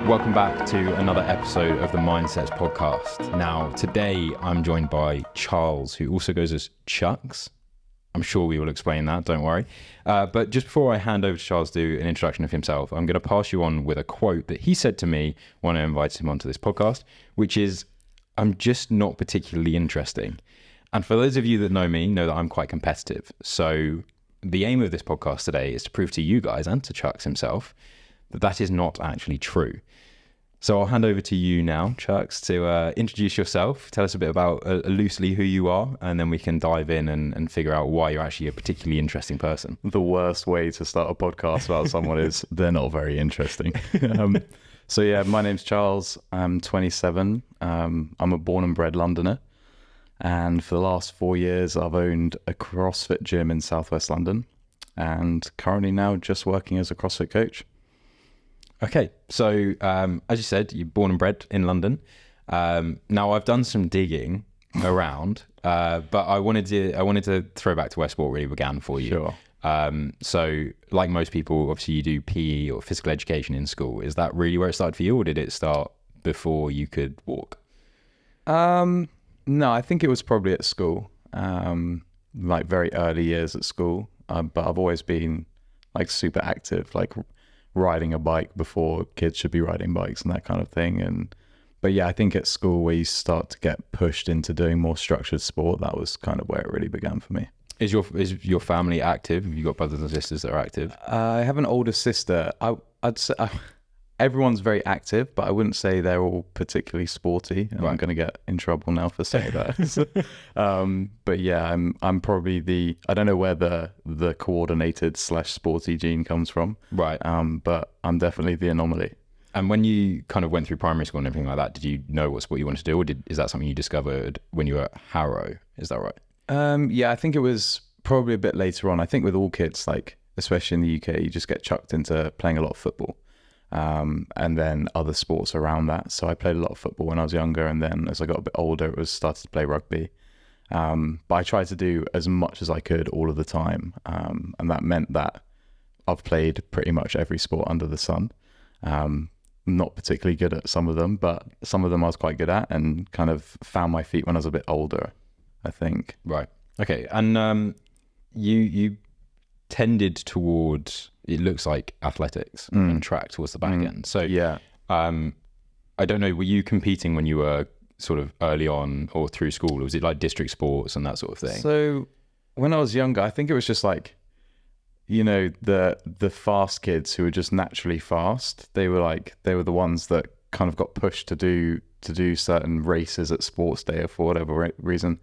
Welcome back to another episode of the Mindsets podcast. Now, today I'm joined by Charles, who also goes as Chucks. I'm sure we will explain that, don't worry. But just before I hand over to Charles to do an introduction of himself, I'm going to pass you on with a quote that he said to me when I invited him onto this podcast, which is, "I'm just not particularly interesting." And for those of you that know me, know that I'm quite competitive. So the aim of this podcast today is to prove to you guys and to Chucks himself that that is not actually true. So I'll hand over to you now, Chucks, to introduce yourself, tell us a bit about loosely who you are, and then we can dive in and figure out why you're actually a particularly interesting person. The worst way to start a podcast about someone is they're not very interesting. So yeah, my name's Charles. I'm 27. I'm a born and bred Londoner. And for the last 4 years, I've owned a CrossFit gym in Southwest London and currently now just working as a CrossFit coach. Okay, so as you said, you're born and bred in London. Now I've done some digging around, but I wanted to throw back to where sport really began for you. Sure. So like most people, obviously you do PE or physical education in school. Is that really where it started for you, or did it start before you could walk? No, I think it was probably at school, like very early years at school. But I've always been like super active, like riding a bike before kids should be riding bikes and that kind of thing. But yeah, I think at school where you start to get pushed into doing more structured sport, that was kind of where it really began for me. Is your family active? Have you got brothers and sisters that are active? I have an older sister. I'd say everyone's very active, but I wouldn't say they're all particularly sporty. And right. I'm going to get in trouble now for saying that. But yeah, I'm probably I don't know where the coordinated / sporty gene comes from. Right. But I'm definitely the anomaly. And when you kind of went through primary school and everything like that, did you know what sport you wanted to do, or is that something you discovered when you were at Harrow? Is that right? Yeah, I think it was probably a bit later on. I think with all kids, like especially in the UK, you just get chucked into playing a lot of football. And then other sports around that. So I played a lot of football when I was younger, and then as I got a bit older, it was started to play rugby. But I tried to do as much as I could all of the time, and that meant that I've played pretty much every sport under the sun. Not particularly good at some of them, but some of them I was quite good at, and kind of found my feet when I was a bit older, I think. Right. Okay. And you tended towards, it looks like, athletics and track towards the back end. So yeah, I don't know, were you competing when you were sort of early on or through school, or was it like district sports and that sort of thing? So when I was younger, I think it was just like, you know, the fast kids who were just naturally fast. They were the ones that kind of got pushed to do certain races at sports day or for whatever reason.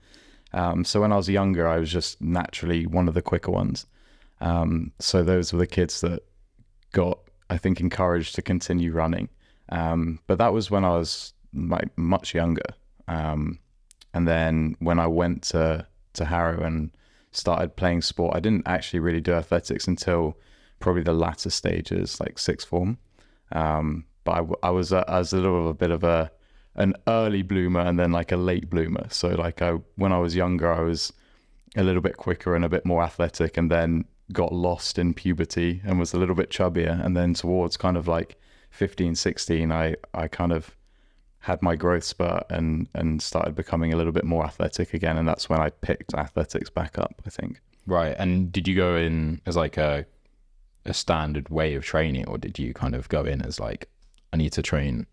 So when I was younger, I was just naturally one of the quicker ones. So those were the kids that got, I think, encouraged to continue running. But that was when I was much younger. And then when I went to Harrow and started playing sport, I didn't actually really do athletics until probably the latter stages, like sixth form. But I was a little bit of an early bloomer and then like a late bloomer. So like when I was younger, I was a little bit quicker and a bit more athletic, and then got lost in puberty and was a little bit chubbier. And then towards kind of like 15, 16, I kind of had my growth spurt and started becoming a little bit more athletic again. And that's when I picked athletics back up, I think. Right. And did you go in as like a standard way of training, or did you kind of go in as like, I need to train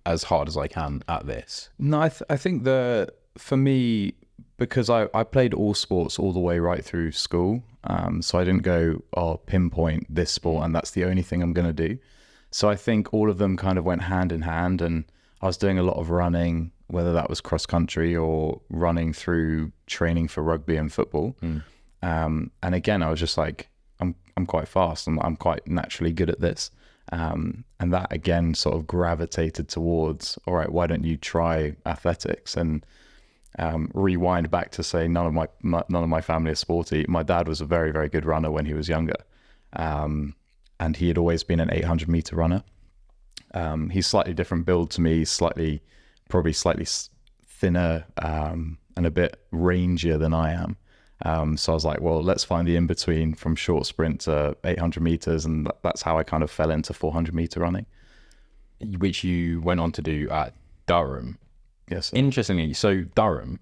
as hard as I can at this? No, I think for me, because I played all sports all the way right through school. So I didn't go, pinpoint this sport and that's the only thing I'm going to do. So I think all of them kind of went hand in hand, and I was doing a lot of running, whether that was cross country or running through training for rugby and football. And again, I was just like, I'm quite fast and I'm quite naturally good at this. And that again sort of gravitated towards, all right, why don't you try athletics? And rewind back to say none of my family is sporty. My dad was a very, very good runner when he was younger, and he had always been an 800 meter runner. He's slightly different build to me, probably slightly thinner and a bit rangier than I am. So I was like, well, let's find the in-between from short sprint to 800 meters. And that's how I kind of fell into 400 meter running. which you went on to do at Durham. Yes. Sir. Interestingly, so Durham,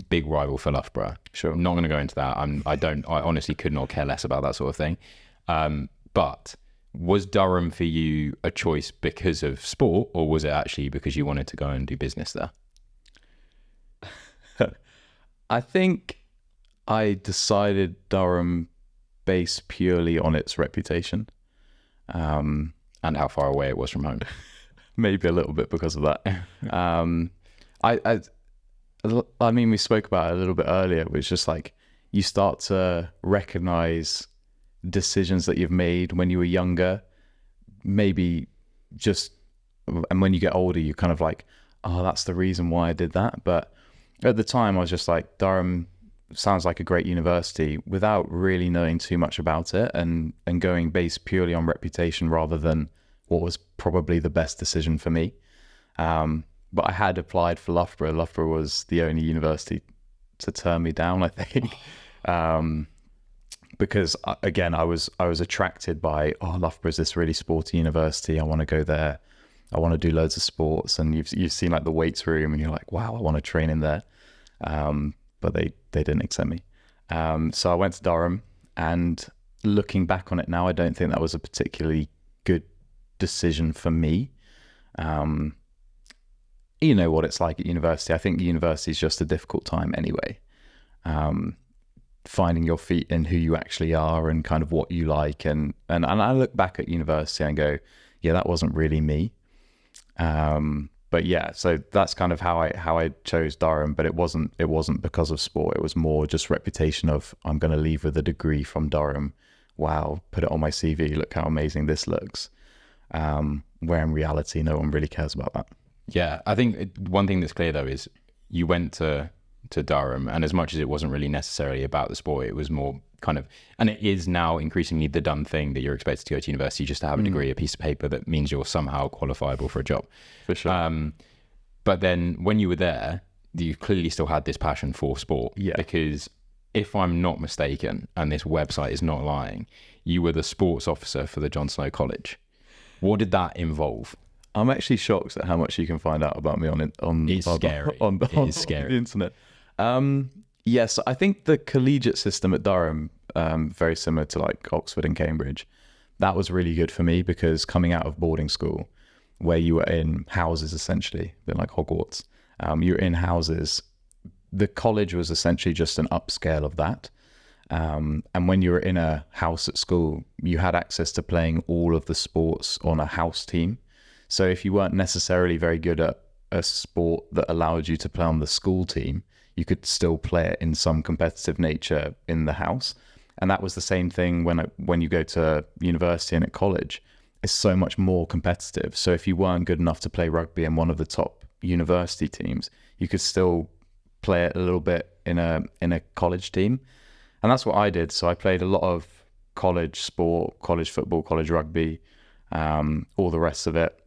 big rival for Loughborough. Sure. I'm not going to go into that. I honestly could not care less about that sort of thing. But was Durham for you a choice because of sport, or was it actually because you wanted to go and do business there? I think I decided Durham based purely on its reputation. And how far away it was from home. Maybe a little bit because of that. I mean, we spoke about it a little bit earlier, which is just like you start to recognize decisions that you've made when you were younger, maybe just, and when you get older, you're kind of like, oh, that's the reason why I did that. But at the time, I was just like, Durham sounds like a great university, without really knowing too much about it, and going based purely on reputation rather than what was probably the best decision for me. But I had applied for Loughborough. Loughborough was the only university to turn me down, I think. Because again, I was attracted by, oh, Loughborough's this really sporty university. I want to go there. I want to do loads of sports. And you've seen like the weights room, and you're like, wow, I want to train in there. But they didn't accept me. So I went to Durham, and looking back on it now, I don't think that was a particularly good decision for me. You know what it's like at university. I think university is just a difficult time anyway. Finding your feet in who you actually are and kind of what you like. And I look back at university and go, yeah, that wasn't really me. But yeah, so that's kind of how I chose Durham, but it wasn't because of sport. It was more just reputation of, I'm going to leave with a degree from Durham. Wow, put it on my CV. Look how amazing this looks. Where in reality, no one really cares about that. Yeah, I think one thing that's clear though is you went to Durham, and as much as it wasn't really necessarily about the sport, it was more kind of, and it is now increasingly the done thing that you're expected to go to university just to have a degree, a piece of paper that means you're somehow qualifiable for a job. For sure. But then when you were there, you clearly still had this passion for sport. Yeah. Because if I'm not mistaken, and this website is not lying, you were the sports officer for the John Snow College. What did that involve? I'm actually shocked at how much you can find out about me on It's scary. It is scary. The internet. Yes, I think the collegiate system at Durham, very similar to like Oxford and Cambridge, that was really good for me, because coming out of boarding school, where you were in houses essentially, a bit like Hogwarts, you were in houses. The college was essentially just an upscale of that. And when you were in a house at school, you had access to playing all of the sports on a house team. So if you weren't necessarily very good at a sport that allowed you to play on the school team, you could still play it in some competitive nature in the house. And that was the same thing when you go to university and at college. It's so much more competitive. So if you weren't good enough to play rugby in one of the top university teams, you could still play it a little bit in a college team. And that's what I did. So I played a lot of college sport, college football, college rugby, all the rest of it.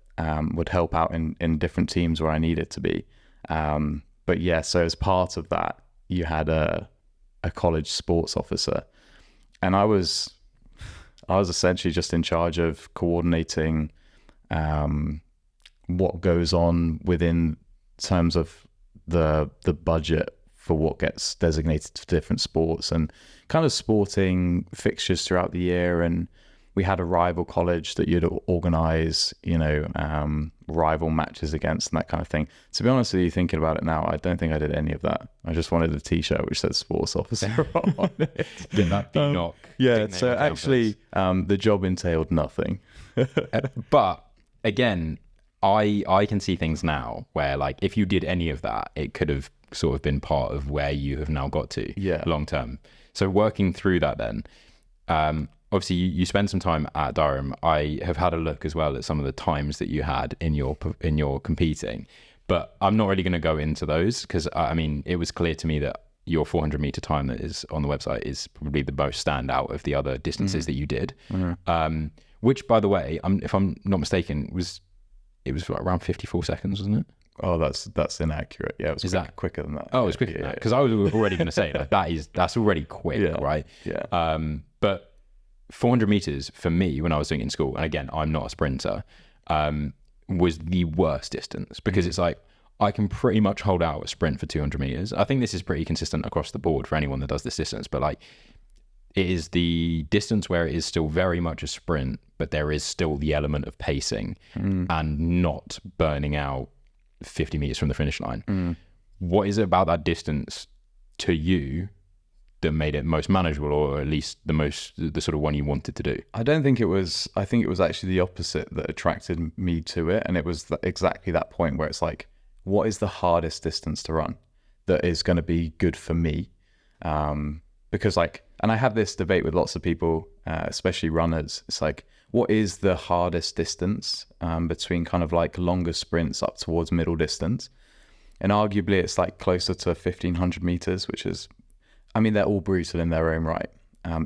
Would help out in different teams where I needed to be. But yeah, so as part of that, you had a college sports officer. And I was essentially just in charge of coordinating what goes on within terms of the budget for what gets designated for different sports, and kind of sporting fixtures throughout the year. And we had a rival college that you'd organize, rival matches against and that kind of thing. To be honest with you, thinking about it now, I don't think I did any of that. I just wanted a t-shirt which said sports officer on it. Get that knock. Yeah, so actually the job entailed nothing. But again, I can see things now where, like, if you did any of that, it could have sort of been part of where you have now got to long term. So working through that then, obviously you spend some time at Durham. I have had a look as well at some of the times that you had in your competing, but I'm not really going to go into those, because I mean, it was clear to me that your 400 meter time that is on the website is probably the most standout of the other distances that you did. Which, by the way, if I'm not mistaken, was around 54 seconds, wasn't it? Oh, that's inaccurate. Yeah, it was quicker than that. Oh, it was quicker than that, because I was already going to say that's already quick, right? Yeah. But 400 meters for me when I was doing it in school, and again, I'm not a sprinter, was the worst distance, because it's like, I can pretty much hold out a sprint for 200 meters. I think this is pretty consistent across the board for anyone that does this distance, but like, it is the distance where it is still very much a sprint, but there is still the element of pacing and not burning out 50 meters from the finish line. What is it about that distance to you that made it most manageable, or at least the sort of one you wanted to do? I think it was actually the opposite that attracted me to it. And it was exactly that point where it's like, what is the hardest distance to run that is going to be good for me? Because like, and I have this debate with lots of people, especially runners. It's like, what is the hardest distance between kind of like longer sprints up towards middle distance? And arguably it's like closer to 1500 meters, which is, I mean, they're all brutal in their own right.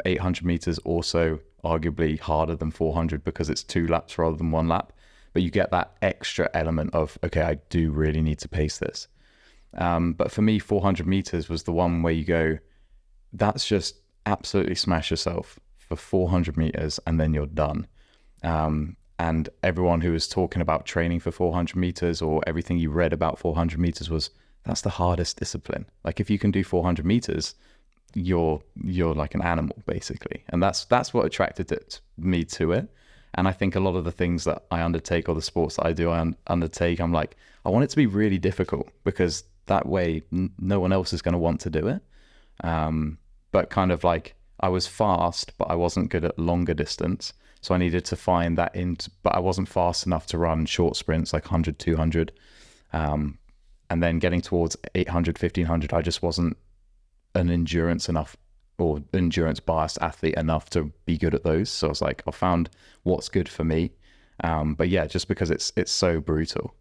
800 meters also arguably harder than 400 because it's 2 laps rather than 1 lap. But you get that extra element of, okay, I do really need to pace this. But for me, 400 meters was the one where you go, that's just absolutely smash yourself for 400 meters and then you're done. And everyone who was talking about training for 400 meters or everything you read about 400 meters was, that's the hardest discipline. Like if you can do 400 meters, you're like an animal basically. And that's what attracted me to it. And I think a lot of the things that I undertake, or the sports that I do, undertake, I'm like, I want it to be really difficult, because that way no one else is going to want to do it. But kind of like, I was fast, but I wasn't good at longer distance. So I needed to find that but I wasn't fast enough to run short sprints like 100, 200. And then getting towards 800, 1500, I just wasn't an endurance biased athlete enough to be good at those. So I was like, I found what's good for me. But yeah, just because it's so brutal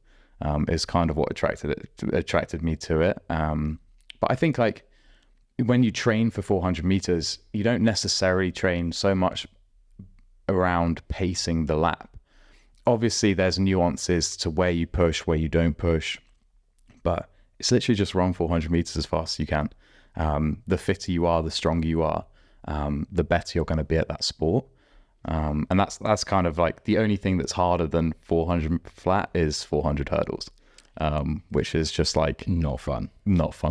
is kind of what attracted me to it. But I think like when you train for 400 meters, you don't necessarily train so much around pacing the lap. Obviously there's nuances to where you push, where you don't push, but it's literally just run 400 meters as fast as you can. The fitter you are, the stronger you are, the better you're going to be at that sport. And that's kind of like the only thing that's harder than 400 flat is 400 hurdles, which is just like not fun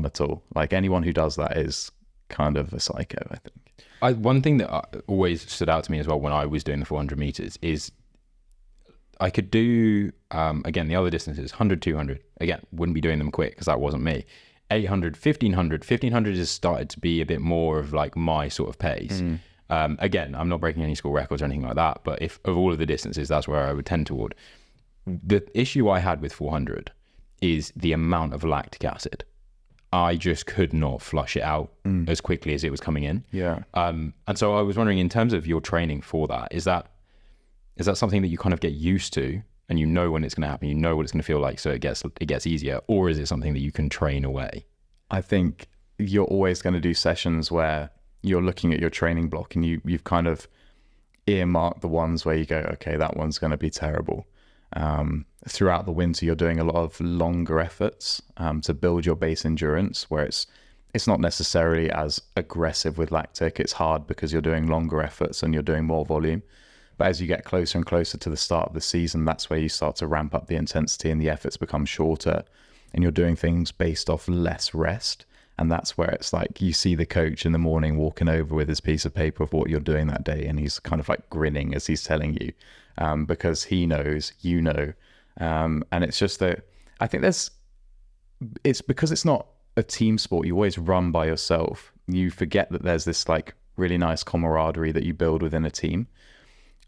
at all. Like anyone who does that is kind of a psycho, I think. One thing that always stood out to me as well when I was doing the 400 meters is I could do, again, the other distances, 100, 200, again, wouldn't be doing them quick because that wasn't me. 800, 1500 has started to be a bit more of like my sort of pace. Again, I'm not breaking any school records or anything like that, but if of all of the distances, that's where I would tend toward. The issue I had with 400 is the amount of lactic acid. I just could not flush it out as quickly as it was coming in. Yeah. And so I was wondering, in terms of your training for that, is that something that you kind of get used to and you know when it's going to happen, you know what it's going to feel like, so it gets easier, or is it something that you can train away? I think you're always going to do sessions where you're looking at your training block and you've kind of earmarked the ones where you go, okay, that one's going to be terrible. Throughout the winter, you're doing a lot of longer efforts to build your base endurance, where it's not necessarily as aggressive with lactic. It's hard because you're doing longer efforts and you're doing more volume. But as you get closer and closer to the start of the season, that's where you start to ramp up the intensity and the efforts become shorter and you're doing things based off less rest. And that's where it's like you see the coach in the morning walking over with his piece of paper of what you're doing that day. And he's kind of like grinning as he's telling you because he knows, you know. And it's just that I think it's because it's not a team sport. You always run by yourself. You forget that there's this like really nice camaraderie that you build within a team.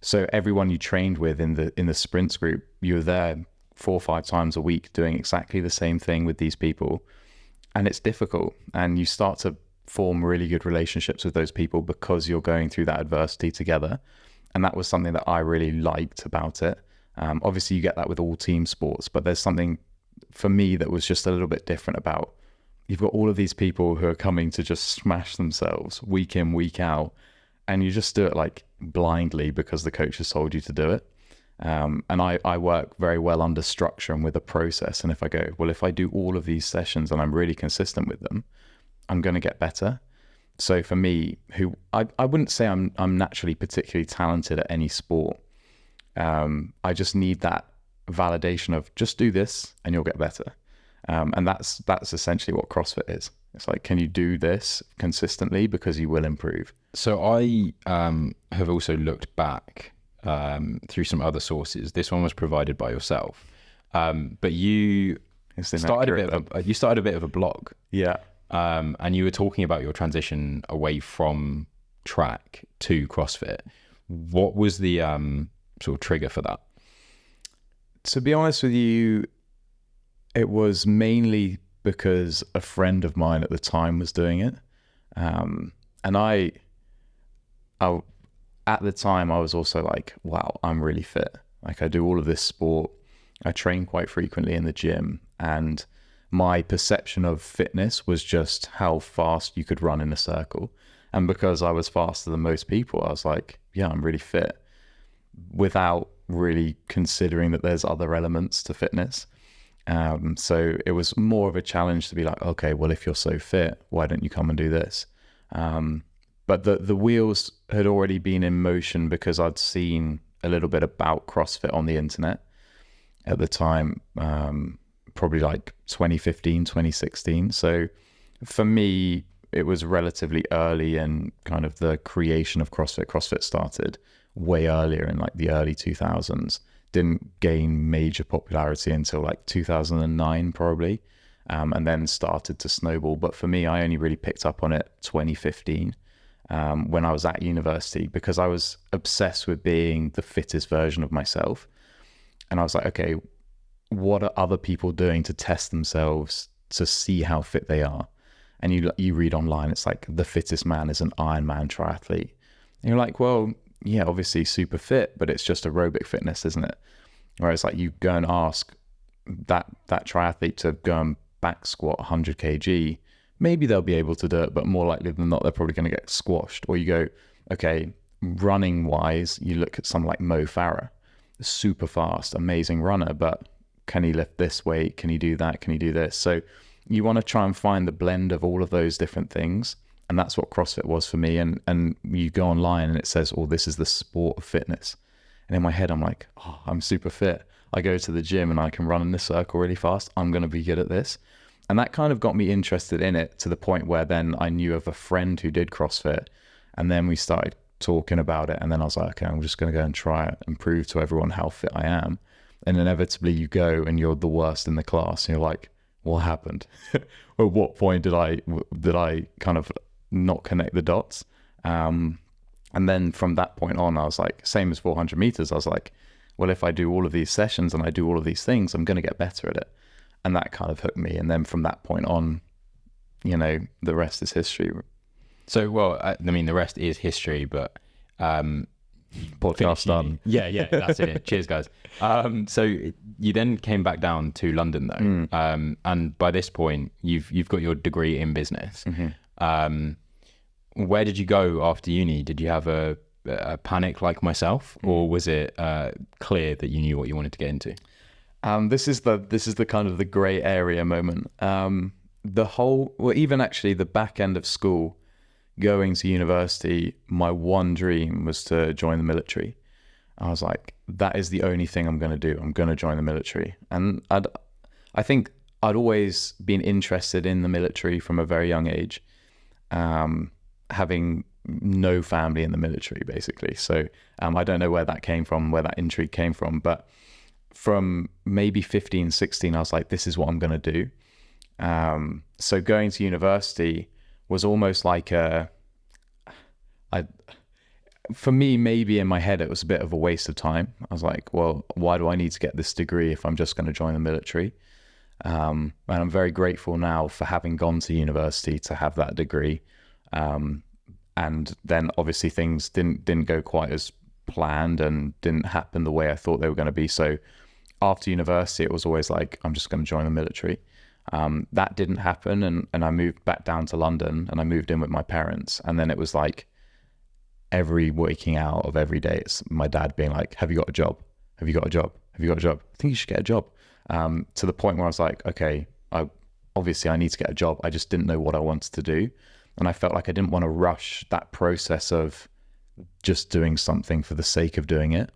So everyone you trained with in the sprints group, you were there 4 or 5 times a week doing exactly the same thing with these people. And it's difficult. And you start to form really good relationships with those people because you're going through that adversity together. And that was something that I really liked about it. Obviously, you get that with all team sports, but there's something for me that was just a little bit different about you've got all of these people who are coming to just smash themselves week in, week out. And you just do it like blindly because the coach has told you to do it. And I work very well under structure and with a process. And if I go, well, if I do all of these sessions and I'm really consistent with them, I'm going to get better. So for me, I wouldn't say I'm naturally particularly talented at any sport. I just need that validation of just do this and you'll get better. And that's essentially what CrossFit is. It's like, can you do this consistently, because you will improve. So I have also looked back through some other sources. This one was provided by yourself, but you started a bit of a blog. Yeah. And you were talking about your transition away from track to CrossFit. What was the sort of trigger for that? To be honest with you, it was mainly because a friend of mine at the time was doing it. And I at the time, I was also like, wow, I'm really fit. Like, I do all of this sport. I train quite frequently in the gym, and my perception of fitness was just how fast you could run in a circle. And because I was faster than most people, I was like, yeah, I'm really fit, without really considering that there's other elements to fitness. So it was more of a challenge to be like, okay, well, if you're so fit, why don't you come and do this? But the wheels had already been in motion because I'd seen a little bit about CrossFit on the internet at the time, probably like 2015, 2016. So for me, it was relatively early in kind of the creation of CrossFit. CrossFit started way earlier in like the early 2000s. Didn't gain major popularity until like 2009 probably, and then started to snowball. But for me, I only really picked up on it 2015, when I was at university, because I was obsessed with being the fittest version of myself. And I was like, okay, what are other people doing to test themselves to see how fit they are? And you read online, it's like the fittest man is an Ironman triathlete. And you're like, well, yeah, obviously super fit, but it's just aerobic fitness, isn't it? Whereas like you go and ask that triathlete to go and back squat 100 kg, maybe they'll be able to do it, but more likely than not, they're probably going to get squashed. Or you go, okay, running wise, you look at someone like Mo Farah, super fast, amazing runner, but can he lift this weight? Can he do that? Can he do this? So you want to try and find the blend of all of those different things. And that's what CrossFit was for me. And you go online and it says, oh, this is the sport of fitness. And in my head, I'm like, oh, I'm super fit. I go to the gym and I can run in this circle really fast. I'm going to be good at this. And that kind of got me interested in it, to the point where then I knew of a friend who did CrossFit. And then we started talking about it. And then I was like, okay, I'm just going to go and try it and prove to everyone how fit I am. And inevitably you go and you're the worst in the class. And you're like, what happened? At what point did I kind of not connect the dots? And then from that point on, I was like, same as 400 meters. I was like, well, if I do all of these sessions and I do all of these things, I'm going to get better at it. And that kind of hooked me. And then from that point on, you know, the rest is history. So, well, I mean, the rest is history, but podcast done. Yeah, that's it. Cheers, guys. So you then came back down to London, though, and by this point, you've got your degree in business. Mm-hmm. Where did you go after uni? Did you have a panic like myself, or was it clear that you knew what you wanted to get into? This is the kind of the grey area moment. Even actually the back end of school, going to university, my one dream was to join the military. I was like, that is the only thing I'm going to do. I'm going to join the military. And I think I'd always been interested in the military from a very young age, having no family in the military, basically. So I don't know where that came from, where that intrigue came from. But from maybe 15, 16, I was like, this is what I'm going to do. So going to university was almost like for me, maybe in my head, it was a bit of a waste of time. I was like, well, why do I need to get this degree if I'm just going to join the military? And I'm very grateful now for having gone to university to have that degree. And then obviously things didn't go quite as planned and didn't happen the way I thought they were going to be. So after university, it was always like, I'm just going to join the military. That didn't happen, and I moved back down to London, and I moved in with my parents. And then it was like every waking out of every day, it's my dad being like, have you got a job? Have you got a job? Have you got a job? I think you should get a job. To the point where I was like, okay, I need to get a job. I just didn't know what I wanted to do. And I felt like I didn't want to rush that process of just doing something for the sake of doing it.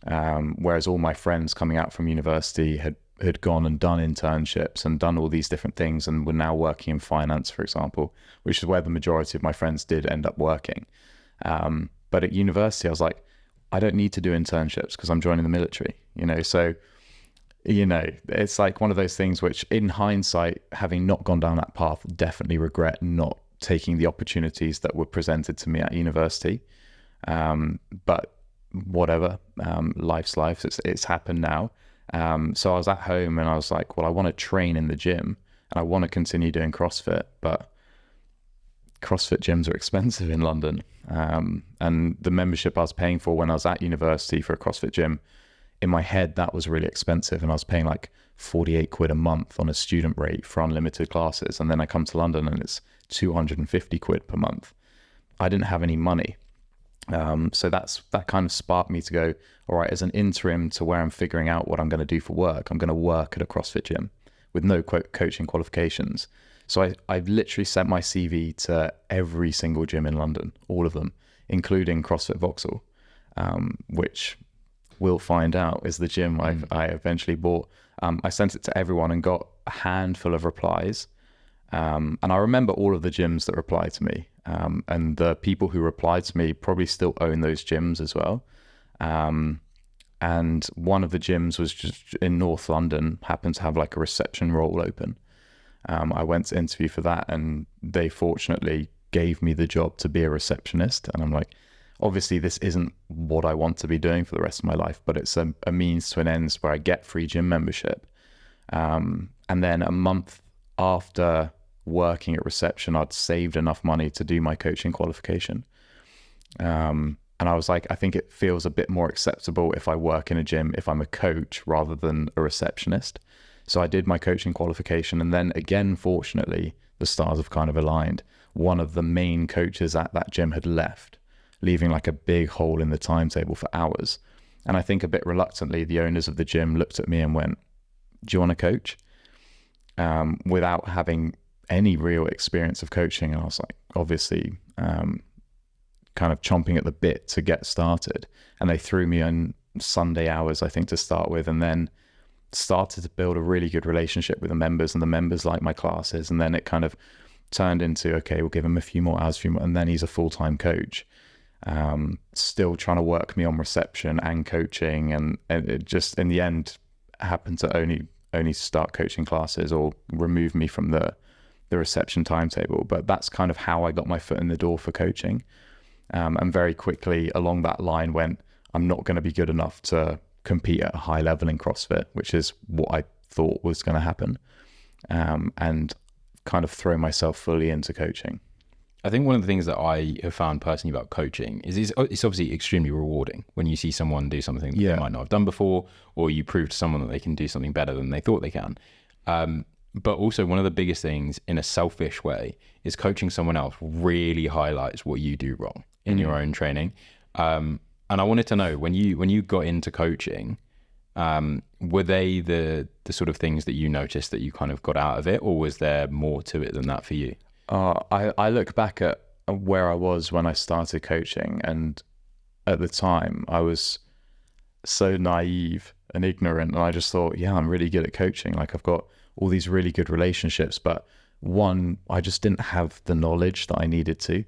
Whereas all my friends coming out from university had gone and done internships and done all these different things and were now working in finance, for example, which is where the majority of my friends did end up working. But at university, I was like, I don't need to do internships because I'm joining the military, so, it's like one of those things which in hindsight, having not gone down that path, definitely regret not taking the opportunities that were presented to me at university. But whatever, life's life, it's happened now. So I was at home and I was like, well, I want to train in the gym and I want to continue doing CrossFit, but CrossFit gyms are expensive in London. And the membership I was paying for when I was at university for a CrossFit gym, in my head, that was really expensive. And I was paying like 48 quid a month on a student rate for unlimited classes. And then I come to London and it's 250 quid per month. I didn't have any money. So that kind of sparked me to go, all right, as an interim to where I'm figuring out what I'm going to do for work, I'm going to work at a CrossFit gym with no coaching qualifications. So I've literally sent my CV to every single gym in London, all of them, including CrossFit Vauxhall, which we'll find out is the gym I eventually bought. I sent it to everyone and got a handful of replies. And I remember all of the gyms that replied to me. And the people who replied to me probably still own those gyms as well. And one of the gyms was just in North London, happened to have like a reception role open. I went to interview for that and they fortunately gave me the job to be a receptionist. And I'm like, obviously this isn't what I want to be doing for the rest of my life, but it's a means to an end where I get free gym membership. And then a month after working at reception, I'd saved enough money to do my coaching qualification. And I was like, I think it feels a bit more acceptable if I work in a gym, if I'm a coach rather than a receptionist. So I did my coaching qualification. And then again, fortunately, the stars have kind of aligned. One of the main coaches at that gym had left, leaving like a big hole in the timetable for hours. And I think a bit reluctantly, the owners of the gym looked at me and went, do you want to coach? Without having any real experience of coaching. And I was like, obviously, kind of chomping at the bit to get started. And they threw me on Sunday hours, I think, to start with, and then started to build a really good relationship with the members, and the members liked my classes. And then it kind of turned into, okay, we'll give him a few more hours, and then he's a full-time coach. Still trying to work me on reception and coaching. And it just, in the end, happened to only start coaching classes or remove me from the reception timetable. But that's kind of how I got my foot in the door for coaching. And very quickly along that line went, I'm not going to be good enough to compete at a high level in CrossFit, which is what I thought was going to happen. And kind of throw myself fully into coaching. I think one of the things that I have found personally about coaching is it's obviously extremely rewarding when you see someone do something that they might not have done before, or you prove to someone that they can do something better than they thought they can. But also one of the biggest things in a selfish way is coaching someone else really highlights what you do wrong in your own training. And I wanted to know, when you got into coaching, were they the sort of things that you noticed that you kind of got out of it, or was there more to it than that for you? I look back at where I was when I started coaching, and at the time I was so naive and ignorant, and I just thought, yeah, I'm really good at coaching. Like, I've got all these really good relationships, but one, I just didn't have the knowledge that I needed to.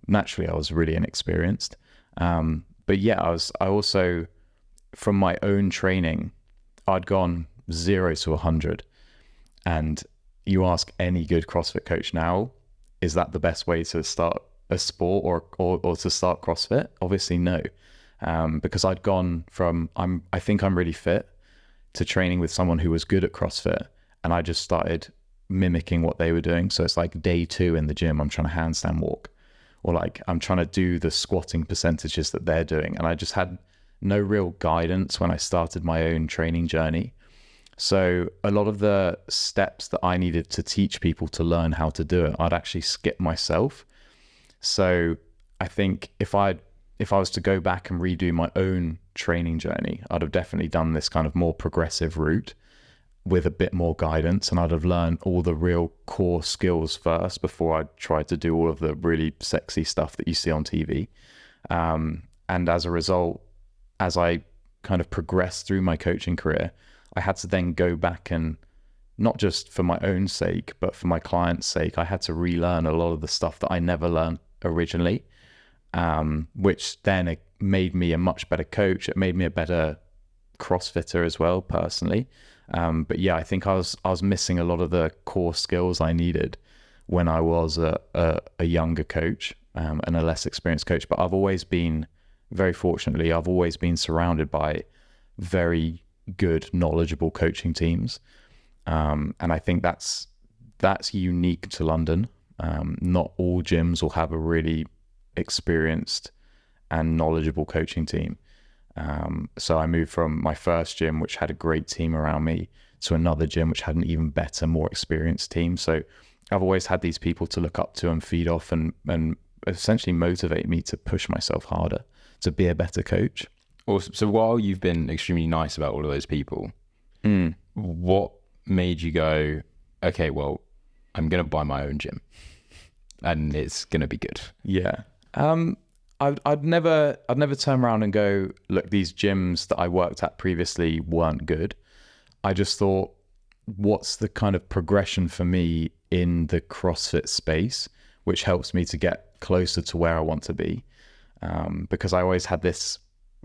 Naturally, I was really inexperienced. But yeah, I also, from my own training, I'd gone 0 to 100. And you ask any good CrossFit coach now, is that the best way to start a sport or to start CrossFit? Obviously, no. Because I'd gone from, I think I'm really fit, to training with someone who was good at CrossFit. And I just started mimicking what they were doing. So it's like day 2 in the gym, I'm trying to handstand walk, or like I'm trying to do the squatting percentages that they're doing. And I just had no real guidance when I started my own training journey. So a lot of the steps that I needed to teach people to learn how to do it, I'd actually skip myself. So I think if I was to go back and redo my own training journey, I'd have definitely done this kind of more progressive route with a bit more guidance, and I'd have learned all the real core skills first before I tried to do all of the really sexy stuff that you see on TV. And as a result, as I kind of progress through my coaching career, I had to then go back and, not just for my own sake, but for my client's sake, I had to relearn a lot of the stuff that I never learned originally, which then it made me a much better coach. It made me a better CrossFitter as well, personally. But yeah, I think I was missing a lot of the core skills I needed when I was a younger coach, and a less experienced coach. But I've always been, very fortunately, I've always been surrounded by very good, knowledgeable coaching teams. And I think that's unique to London. Not all gyms will have a really experienced and knowledgeable coaching team. So I moved from my first gym, which had a great team around me, to another gym which had an even better, more experienced team. So I've always had these people to look up to and feed off, and essentially motivate me to push myself harder, to be a better coach. Awesome. So while you've been extremely nice about all of those people, what made you go, okay, well, I'm going to buy my own gym and it's going to be good? Yeah. I'd never turn around and go, look, these gyms that I worked at previously weren't good. I just thought, what's the kind of progression for me in the CrossFit space, which helps me to get closer to where I want to be? Because I always had this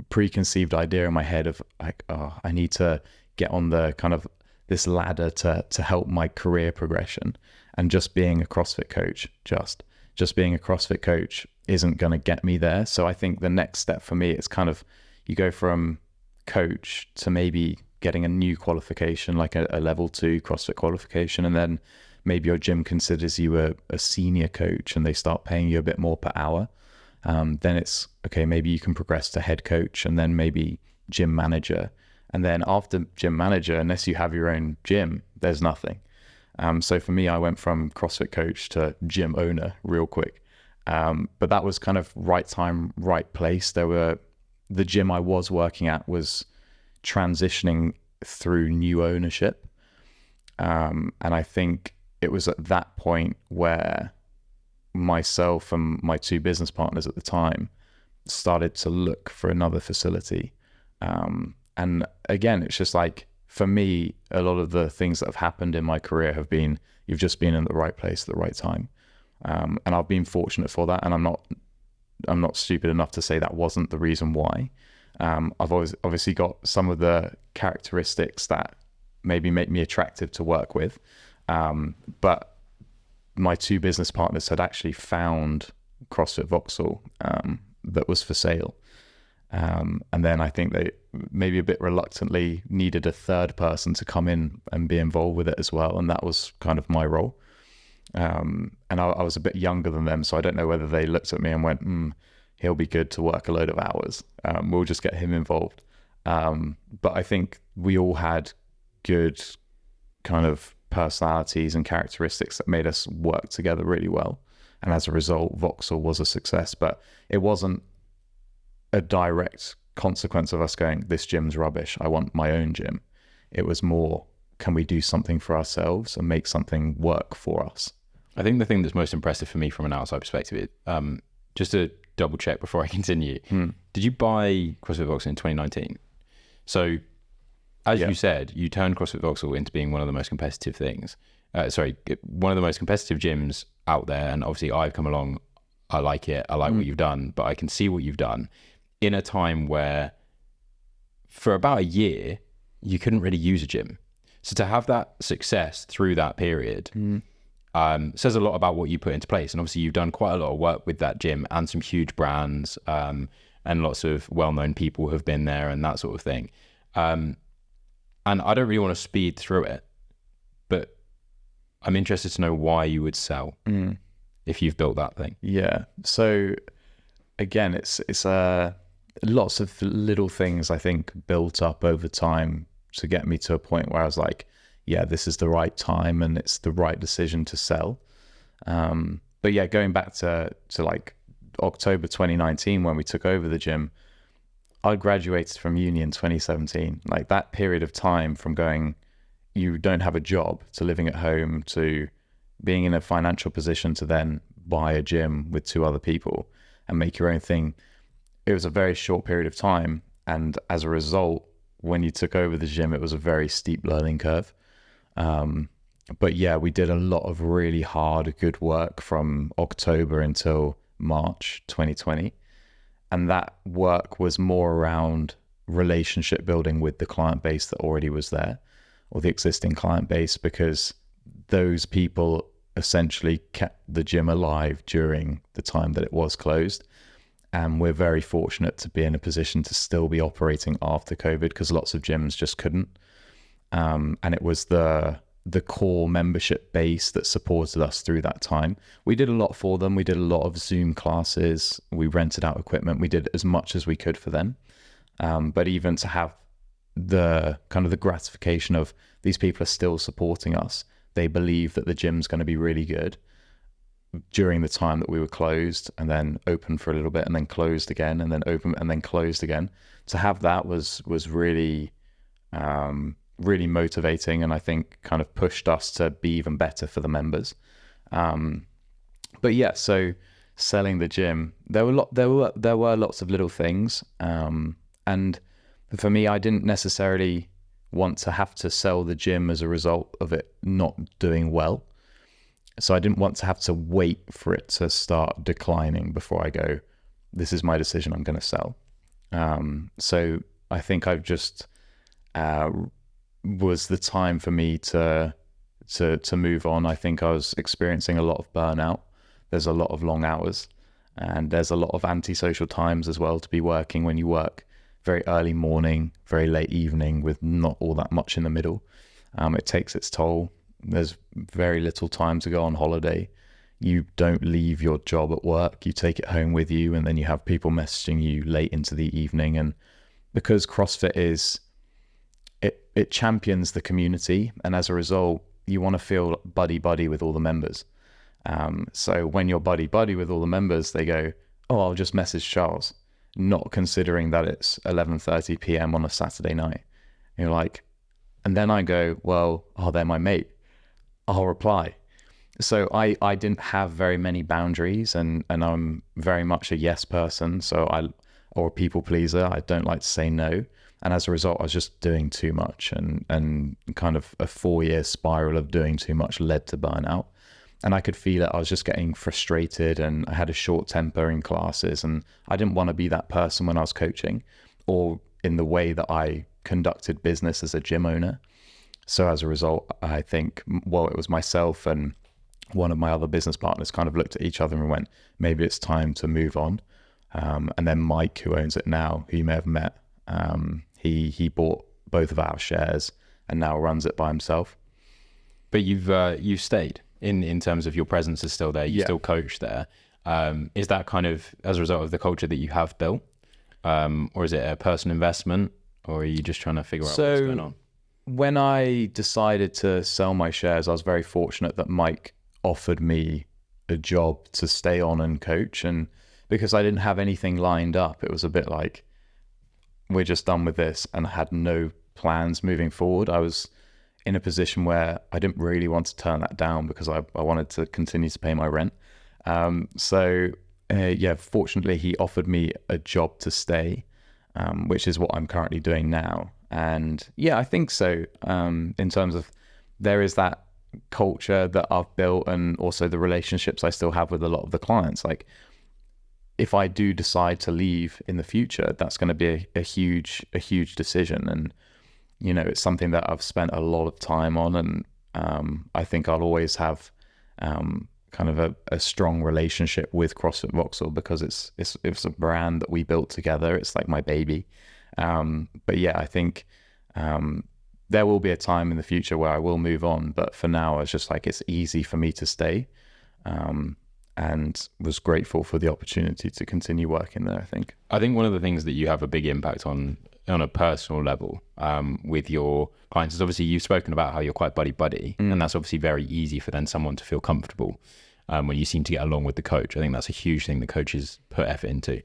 preconceived idea in my head of like, oh, I need to get on the kind of this ladder to help my career progression. And just being a CrossFit coach, just being a CrossFit coach isn't going to get me there. So I think the next step for me is kind of, you go from coach to maybe getting a new qualification, like a level 2 CrossFit qualification. And then maybe your gym considers you a senior coach and they start paying you a bit more per hour. Then it's, okay, maybe you can progress to head coach and then maybe gym manager. And then after gym manager, unless you have your own gym, there's nothing. So for me, I went from CrossFit coach to gym owner real quick. But that was kind of right time, right place. The gym I was working at was transitioning through new ownership. And I think it was at that point where myself and my 2 business partners at the time started to look for another facility. And again, it's just like, for me, a lot of the things that have happened in my career have been, you've just been in the right place at the right time. And I've been fortunate for that. And I'm not stupid enough to say that wasn't the reason why. I've always obviously got some of the characteristics that maybe make me attractive to work with. But my 2 business partners had actually found CrossFit Vauxhall that was for sale. And then I think they maybe a bit reluctantly needed a third person to come in and be involved with it as well. And that was kind of my role. And I was a bit younger than them, so I don't know whether they looked at me and went, he'll be good to work a load of hours. We'll just get him involved. But I think we all had good kind of personalities and characteristics that made us work together really well. And as a result, Vauxhall was a success, but it wasn't a direct consequence of us going, this gym's rubbish, I want my own gym. It was more, can we do something for ourselves and make something work for us? I think the thing that's most impressive for me from an outside perspective, just to double check before I continue, did you buy CrossFit Vauxhall in 2019? So as you said, you turned CrossFit Vauxhall into being one of the most competitive things. One of the most competitive gyms out there. And obviously I've come along, I like it, I like what you've done, but I can see what you've done in a time where for about a year, you couldn't really use a gym. So to have that success through that period says a lot about what you put into place. And obviously you've done quite a lot of work with that gym and some huge brands, and lots of well-known people have been there and that sort of thing. And I don't really want to speed through it, but I'm interested to know why you would sell if you've built that thing. Yeah. So again, it's lots of little things I think built up over time to get me to a point where I was like, yeah, this is the right time and it's the right decision to sell. But yeah, going back to like October 2019 when we took over the gym, I graduated from uni in 2017. Like that period of time from going, you don't have a job, to living at home, to being in a financial position to then buy a gym with 2 other people and make your own thing. It was a very short period of time. And as a result, when you took over the gym, it was a very steep learning curve. But yeah, we did a lot of really hard, good work from October until March 2020. And that work was more around relationship building with the client base that already was there, or the existing client base, because those people essentially kept the gym alive during the time that it was closed. And we're very fortunate to be in a position to still be operating after COVID, because lots of gyms just couldn't. And it was the core membership base that supported us through that time. We did a lot for them. We did a lot of Zoom classes. We rented out equipment. We did as much as we could for them. But even to have the kind of the gratification of these people are still supporting us. They believe that the gym's going to be really good during the time that we were closed, and then open for a little bit, and then closed again, and then open, and then closed again. To have that was really, really motivating, and I think kind of pushed us to be even better for the members. But yeah, so selling the gym, there were lots of little things, and for me, I didn't necessarily want to have to sell the gym as a result of it not doing well. So I didn't want to have to wait for it to start declining before I go, this is my decision, I'm going to sell. So I think I've just was the time for me to move on. I think I was experiencing a lot of burnout. There's a lot of long hours, and there's a lot of antisocial times as well to be working when you work very early morning, very late evening with not all that much in the middle. It takes its toll. There's very little time to go on holiday. You don't leave your job at work. You take it home with you, and then you have people messaging you late into the evening. And because CrossFit it champions the community, and as a result, you want to feel buddy with all the members. So when you're buddy with all the members, they go, oh, I'll just message Charles, not considering that it's 11:30 p.m. on a Saturday night. And you're like, and then I go, well, oh, they're my mate, I'll reply. So I didn't have very many boundaries, and I'm very much a yes person, or a people pleaser. I don't like to say no. And as a result, I was just doing too much, and kind of a 4-year spiral of doing too much led to burnout. And I could feel it. I was just getting frustrated, and I had a short temper in classes, and I didn't want to be that person when I was coaching or in the way that I conducted business as a gym owner. So as a result, I think, well, it was myself and one of my other business partners kind of looked at each other and went, maybe it's time to move on. And then Mike, who owns it now, who you may have met, he bought both of our shares and now runs it by himself. But you've stayed in terms of your presence is still there. You still coach there. Is that kind of as a result of the culture that you have built, or is it a personal investment, or are you just trying to figure out what's going on? When I decided to sell my shares, I was very fortunate that Mike offered me a job to stay on and coach. And because I didn't have anything lined up, it was a bit like, we're just done with this, and I had no plans moving forward. I was in a position where I didn't really want to turn that down because I wanted to continue to pay my rent. Fortunately, he offered me a job to stay, which is what I'm currently doing now. And yeah, I think so. In terms of, there is that culture that I've built, and also the relationships I still have with a lot of the clients. Like, if I do decide to leave in the future, that's going to be a huge decision. And, you know, it's something that I've spent a lot of time on. And I think I'll always have kind of a strong relationship with CrossFit Vauxhall, because it's a brand that we built together. It's like my baby. But yeah, I think there will be a time in the future where I will move on. But for now, it's just like, it's easy for me to stay. And was grateful for the opportunity to continue working there, I think one of the things that you have a big impact on a personal level with your clients is, obviously you've spoken about how you're quite buddy, and that's obviously very easy for then someone to feel comfortable when you seem to get along with the coach. I think that's a huge thing that coaches put effort into.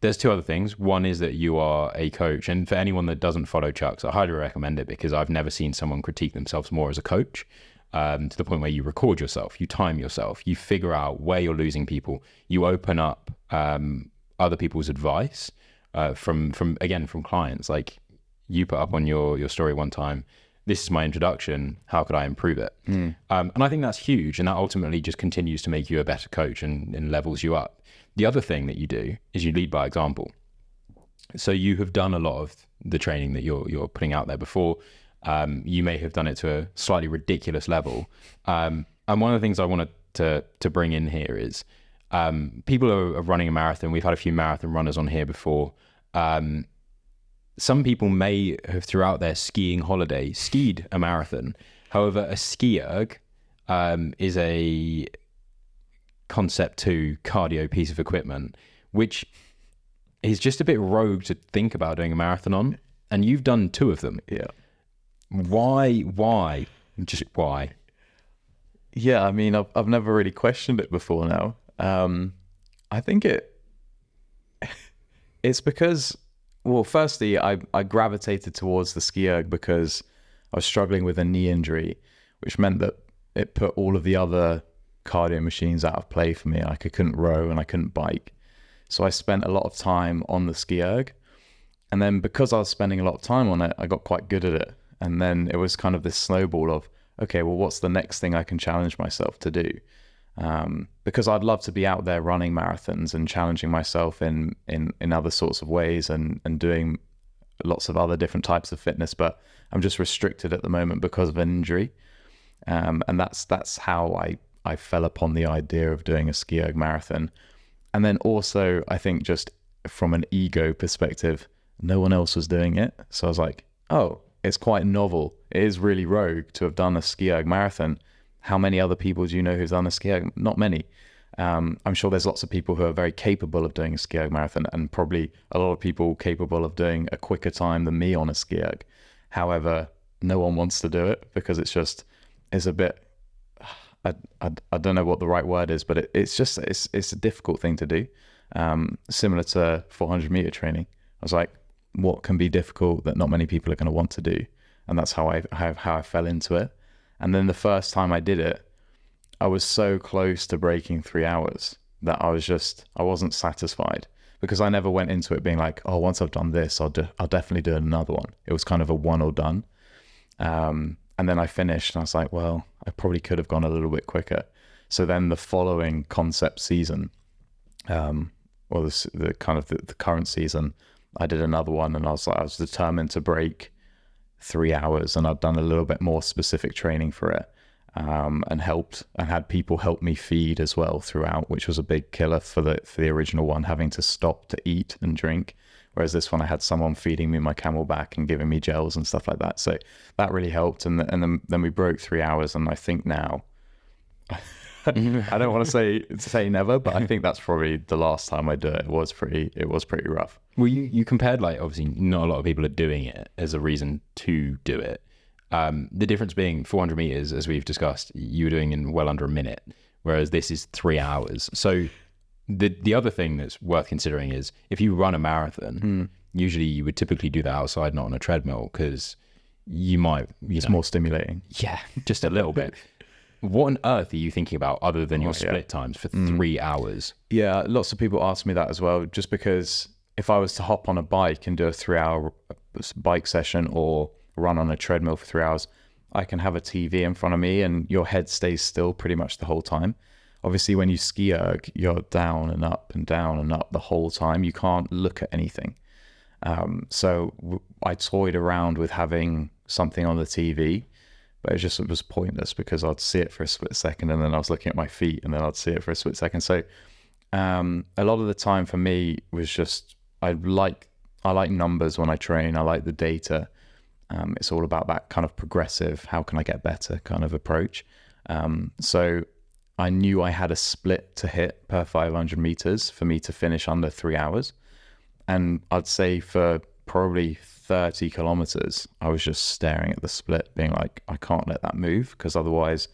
There's two other things. One is that you are a coach, and for anyone that doesn't follow Chucks, I highly recommend it, because I've never seen someone critique themselves more as a coach. To the point where you record yourself, you time yourself, you figure out where you're losing people, you open up other people's advice, from clients. Like, you put up on your story one time, this is my introduction, how could I improve it? And I think that's huge, and that ultimately just continues to make you a better coach and levels you up. The other thing that you do is you lead by example. So you have done a lot of the training that you're putting out there before. You may have done it to a slightly ridiculous level. And one of the things I wanted to bring in here is people are running a marathon. We've had a few marathon runners on here before. Some people may have, throughout their skiing holiday, skied a marathon. However, a ski-erg is a Concept 2 cardio piece of equipment, which is just a bit rogue to think about doing a marathon on. And you've done 2 of them. Yeah. Why? Just why? Yeah, I mean, I've never really questioned it before now. I think it's because, well, firstly, I gravitated towards the ski-erg because I was struggling with a knee injury, which meant that it put all of the other cardio machines out of play for me. Like, I couldn't row and I couldn't bike. So I spent a lot of time on the ski-erg. And then because I was spending a lot of time on it, I got quite good at it. And then it was kind of this snowball of, okay, well, what's the next thing I can challenge myself to do? Because I'd love to be out there running marathons and challenging myself in other sorts of ways and doing lots of other different types of fitness, but I'm just restricted at the moment because of an injury. And that's how I fell upon the idea of doing a ski-erg marathon. And then also, I think just from an ego perspective, no one else was doing it. So I was like, oh, it's quite novel. It is really rogue to have done a ski-erg marathon. How many other people do you know who've done a ski-erg? Not many. I'm sure there's lots of people who are very capable of doing a ski-erg marathon, and probably a lot of people capable of doing a quicker time than me on a ski-erg. However, no one wants to do it because it's a bit, I don't know what the right word is, but it's a difficult thing to do. Similar to 400 meter training. I was like, what can be difficult that not many people are going to want to do? And that's how I fell into it. And then the first time I did it, I was so close to breaking 3 hours that I wasn't satisfied, because I never went into it being like, oh, once I've done this, I'll definitely do another one. It was kind of a one or done. And then I finished and I was like, well, I probably could have gone a little bit quicker. So then the following concept season, or the current season, I did another one, and I was determined to break 3 hours, and I'd done a little bit more specific training for it, and had people help me feed as well throughout, which was a big killer for the original one, having to stop to eat and drink. Whereas this one, I had someone feeding me my Camelback and giving me gels and stuff like that. So that really helped. And then we broke 3 hours, and I think now, I don't want to say never, but I think that's probably the last time I do it. It was pretty rough. Well, you compared, like, obviously not a lot of people are doing it as a reason to do it. The difference being 400 meters, as we've discussed, you were doing in well under a minute, whereas this is 3 hours. So the other thing that's worth considering is if you run a marathon, usually you would typically do that outside, not on a treadmill, because you might, it's more stimulating. Yeah, just a little bit. What on earth are you thinking about other than your split times for 3 hours? Yeah, lots of people ask me that as well, just because if I was to hop on a bike and do a 3 hour bike session or run on a treadmill for 3 hours, I can have a TV in front of me and your head stays still pretty much the whole time. Obviously, when you ski-erg, you're down and up and down and up the whole time. You can't look at anything. So I toyed around with having something on the TV, but it was pointless because I'd see it for a split second and then I was looking at my feet and then I'd see it for a split second. So a lot of the time for me was just, I like numbers when I train. I like the data. It's all about that kind of progressive, how can I get better kind of approach. So I knew I had a split to hit per 500 meters for me to finish under 3 hours. And I'd say for probably 30 kilometers, I was just staring at the split being like, I can't let that move because otherwise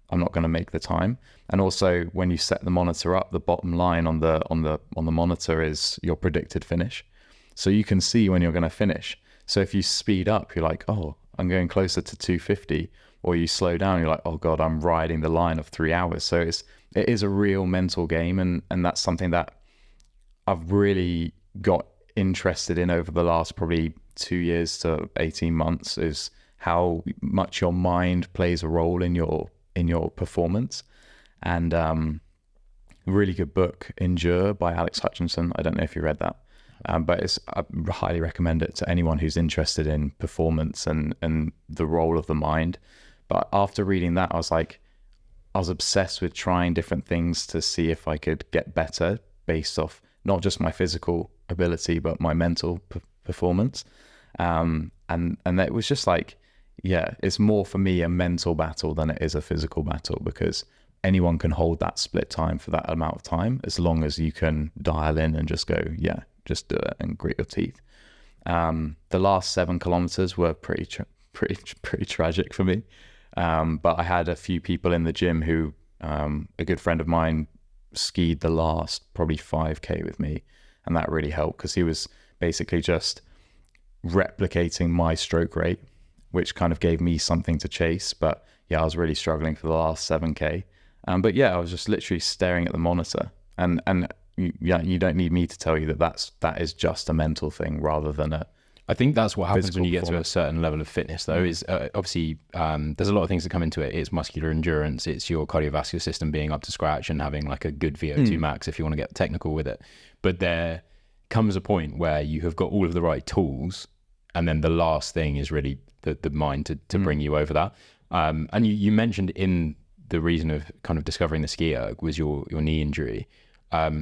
I'm not going to make the time. And also when you set the monitor up, the bottom line on the monitor is your predicted finish. So you can see when you're going to finish. So if you speed up, you're like, oh, I'm going closer to 250, or you slow down, you're like, oh God, I'm riding the line of 3 hours. So it is a real mental game. And that's something that I've really got interested in over the last probably 2 years to 18 months is how much your mind plays a role in your performance. And really good book, Endure by Alex Hutchinson. I don't know if you read that, but I highly recommend it to anyone who's interested in performance and the role of the mind. But after reading that, I was obsessed with trying different things to see if I could get better based off not just my physical ability, but my mental performance. And it was just like, yeah, it's more for me a mental battle than it is a physical battle, because anyone can hold that split time for that amount of time, as long as you can dial in and just go, yeah, just do it and grit your teeth. The last 7 kilometers were pretty tragic for me. But I had a few people in the gym who, a good friend of mine skied the last probably 5K with me. And that really helped, because he was basically just replicating my stroke rate, which kind of gave me something to chase. But yeah, I was really struggling for the last 7K. But yeah, I was just literally staring at the monitor, and you don't need me to tell you that is just a mental thing rather than a. I think that's what happens when you get to a performance. certain level of fitness, though, is obviously there's a lot of things that come into it. It's muscular endurance, it's your cardiovascular system being up to scratch and having like a good VO2 max, if you want to get technical with it. But there comes a point where you have got all of the right tools, and then the last thing is really the mind to bring you over that. And you mentioned in the reason of kind of discovering the ski-erg was your knee injury.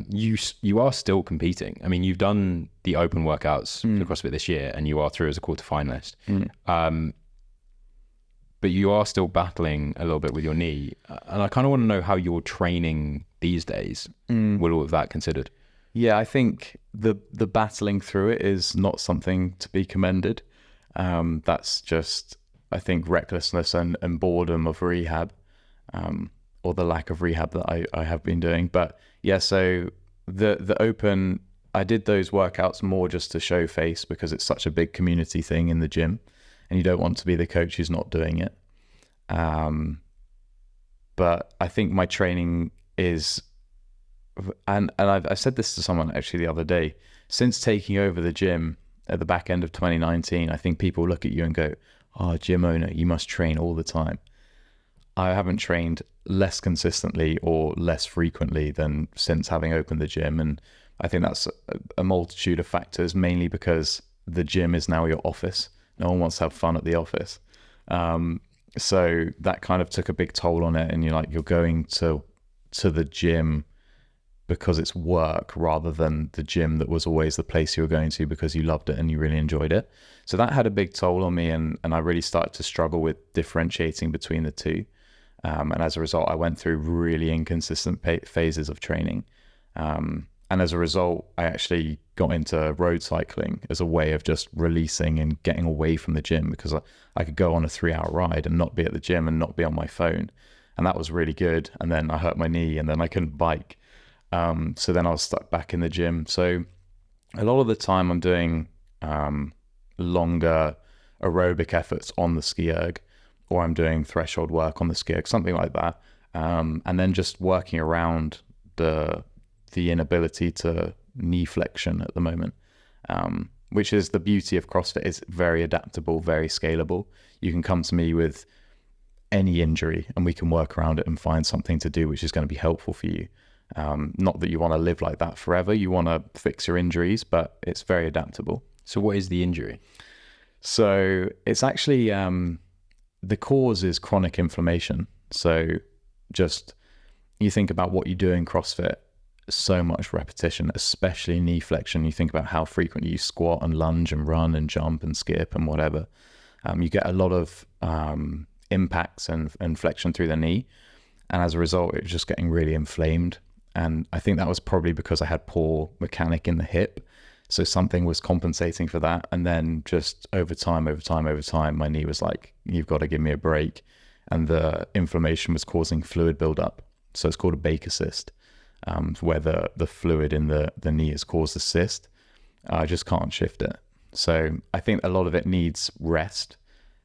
You are still competing. I mean, you've done the open workouts for CrossFit this year, and you are through as a quarterfinalist. But you are still battling a little bit with your knee, and I kind of want to know how you're training these days with all of that considered. Yeah, I think the battling through it is not something to be commended. That's just, I think, recklessness and boredom of rehab, or the lack of rehab that I have been doing. But yeah, so the open, I did those workouts more just to show face, because it's such a big community thing in the gym, and you don't want to be the coach who's not doing it. But I think my training is, and I said this to someone actually the other day, since taking over the gym at the back end of 2019, I think people look at you and go, oh, gym owner, you must train all the time. I haven't trained less consistently or less frequently than since having opened the gym. And I think that's a multitude of factors, mainly because the gym is now your office. No one wants to have fun at the office. So that kind of took a big toll on it. And you're going to the gym because it's work, rather than the gym that was always the place you were going to because you loved it and you really enjoyed it. So that had a big toll on me, and I really started to struggle with differentiating between the two. And as a result, I went through really inconsistent phases of training. And as a result, I actually got into road cycling as a way of just releasing and getting away from the gym, because I could go on a 3-hour ride and not be at the gym and not be on my phone. And that was really good. And then I hurt my knee, and then I couldn't bike. So then I was stuck back in the gym. So a lot of the time I'm doing longer aerobic efforts on the ski-erg, or I'm doing threshold work on the ski-erg, something like that. And then just working around the inability to knee flexion at the moment, which is the beauty of CrossFit. It's very adaptable, very scalable. You can come to me with any injury and we can work around it and find something to do which is going to be helpful for you. Not that you want to live like that forever. You want to fix your injuries, but it's very adaptable. So what is the injury? So it's actually, the cause is chronic inflammation. So just, you think about what you do in CrossFit, so much repetition, especially knee flexion. You think about how frequently you squat and lunge and run and jump and skip and whatever. You get a lot of impacts and flexion through the knee. And as a result, it was just getting really inflamed. And I think that was probably because I had poor mechanic in the hip. So something was compensating for that. And then just over time, my knee was like, you've got to give me a break. And the inflammation was causing fluid buildup. So it's called a Baker cyst, where the fluid in the knee has caused a cyst. I just can't shift it. So I think a lot of it needs rest.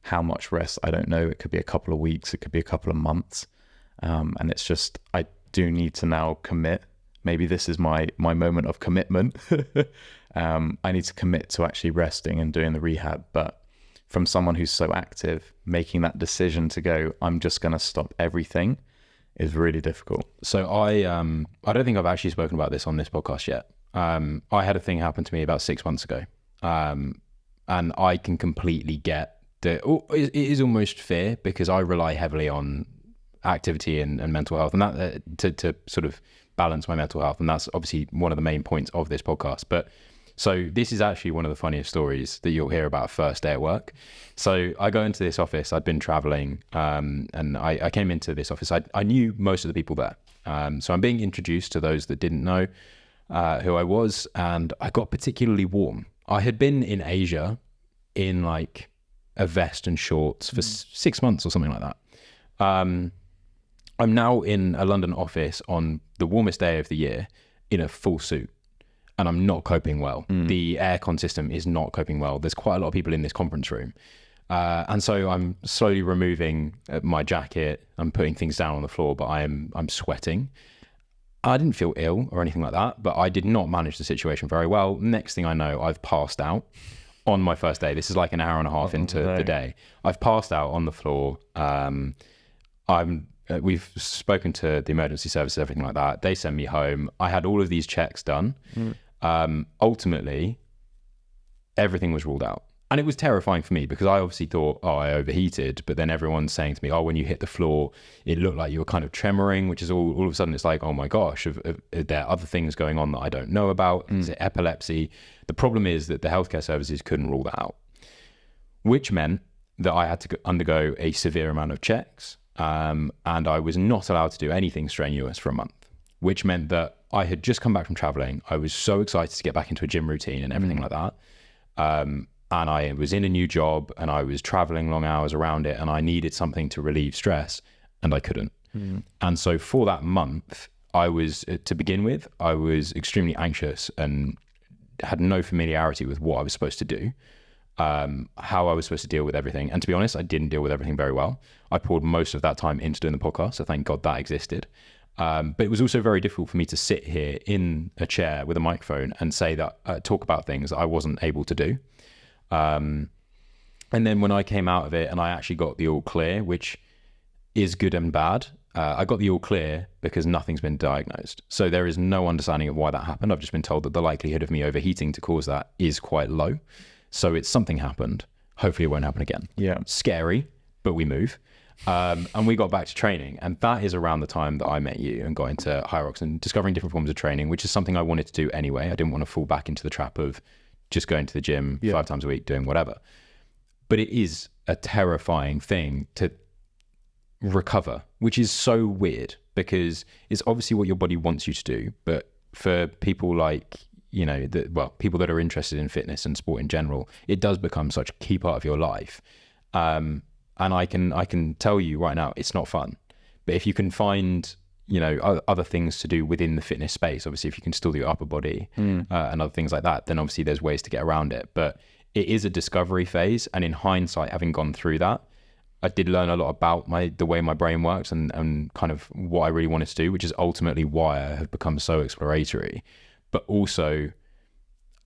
How much rest, I don't know. It could be a couple of weeks. It could be a couple of months. And it's just, I do need to now commit maybe this is my moment of commitment. I need to commit to actually resting and doing the rehab. But from someone who's so active, making that decision to go, I'm just going to stop everything, is really difficult. So I don't think I've actually spoken about this on this podcast yet. I had a thing happen to me about 6 months ago, and I can completely get that. It is almost fear, because I rely heavily on activity and mental health, and that to sort of balance my mental health, and that's obviously one of the main points of this podcast. But so this is actually one of the funniest stories that you'll hear about first day at work. So I go into this office. I'd been traveling, and I came into this office. I knew most of the people there, so I'm being introduced to those that didn't know who I was, and I got particularly warm. I had been in Asia in like a vest and shorts for 6 months or something like that. I'm now in a London office on the warmest day of the year in a full suit, and I'm not coping well. The aircon system is not coping well. There's quite a lot of people in this conference room. And so I'm slowly removing my jacket. I'm putting things down on the floor, but I'm sweating. I didn't feel ill or anything like that, but I did not manage the situation very well. Next thing I know, I've passed out on my first day. This is like an hour and a half into the day. I've passed out on the floor. We've spoken to the emergency services, everything like that. They send me home. I had all of these checks done. Ultimately, everything was ruled out. And it was terrifying for me, because I obviously thought, I overheated. But then everyone's saying to me, when you hit the floor, it looked like you were kind of tremoring, which is all of a sudden it's like, oh my gosh, are there other things going on that I don't know about? Is it epilepsy? The problem is that the healthcare services couldn't rule that out, which meant that I had to undergo a severe amount of checks. And I was not allowed to do anything strenuous for a month, which meant that I had just come back from traveling. I was so excited to get back into a gym routine and everything like that. And I was in a new job, and I was traveling long hours around it, and I needed something to relieve stress, and I couldn't. And so for that month, to begin with, I was extremely anxious and had no familiarity with what I was supposed to do. How I was supposed to deal with everything. And to be honest, I didn't deal with everything very well. I poured most of that time into doing the podcast, so thank God that existed. But it was also very difficult for me to sit here in a chair with a microphone and say that, talk about things that I wasn't able to do. And then when I came out of it and I actually got the all clear, which is good and bad, I got the all clear because nothing's been diagnosed. So there is no understanding of why that happened. I've just been told that the likelihood of me overheating to cause that is quite low. So it's something happened. Hopefully it won't happen again. Yeah. Scary, but we move. And we got back to training. And that is around the time that I met you and got into Hyrox and discovering different forms of training, which is something I wanted to do anyway. I didn't want to fall back into the trap of just going to the gym 5 times a week, doing whatever. But it is a terrifying thing to recover, which is so weird, because it's obviously what your body wants you to do. But for people like, people that are interested in fitness and sport in general, it does become such a key part of your life. And I can tell you right now, it's not fun. But if you can find, other things to do within the fitness space, obviously if you can still do upper body and other things like that, then obviously there's ways to get around it. But it is a discovery phase. And in hindsight, having gone through that, I did learn a lot about the way my brain works and kind of what I really wanted to do, which is ultimately why I have become so exploratory. But also,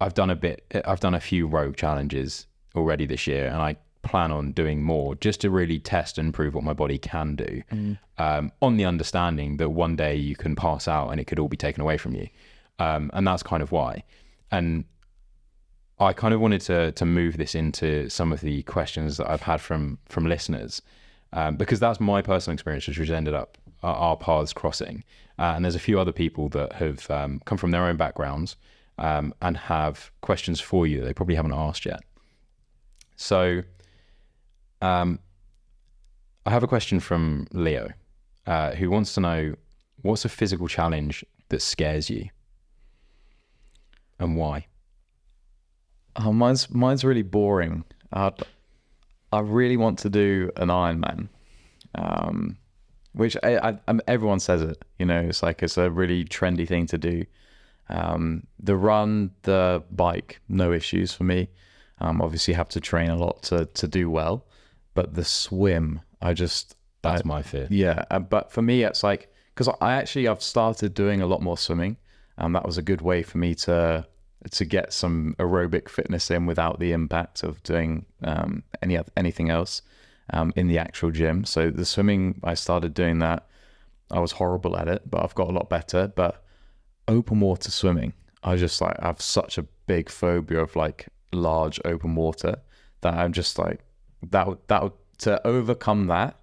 I've done a few rogue challenges already this year, and I plan on doing more just to really test and prove what my body can do, on the understanding that one day you can pass out and it could all be taken away from you. And that's kind of why. And I kind of wanted to move this into some of the questions that I've had from listeners, because that's my personal experience, which has ended up our paths crossing. And there's a few other people that have come from their own backgrounds and have questions for you that they probably haven't asked yet. So I have a question from Leo, who wants to know, what's a physical challenge that scares you and why? Mine's really boring. I really want to do an Ironman, which everyone says it. It's like it's a really trendy thing to do. The run, the bike, no issues for me. Obviously, have to train a lot to do well, but the swim, that's my fear. Yeah, but for me, it's like, because I've started doing a lot more swimming. That was a good way for me to get some aerobic fitness in without the impact of doing anything else in the actual gym. So the swimming, I started doing that. I was horrible at it, but I've got a lot better. But open water swimming, I have such a big phobia of like large open water that I'm just like, that would to overcome that,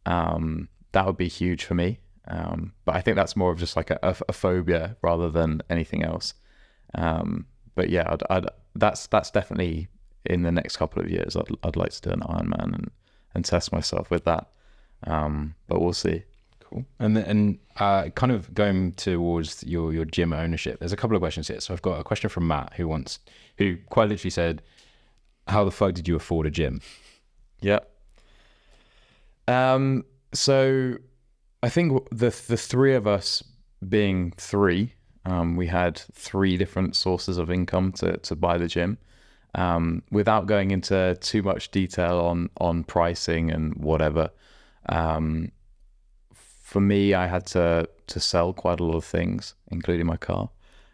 that would be huge for me. But I think that's more of just like a phobia rather than anything else. But yeah, that's definitely in the next couple of years. I'd like to do an Ironman and test myself with that. But we'll see. Cool. And kind of going towards your gym ownership, there's a couple of questions here. So I've got a question from Matt who quite literally said, how the fuck did you afford a gym? Yeah. So I think the three of us being three, we had three different sources of income to buy the gym. Without going into too much detail on pricing and whatever, for me, I had to sell quite a lot of things, including my car,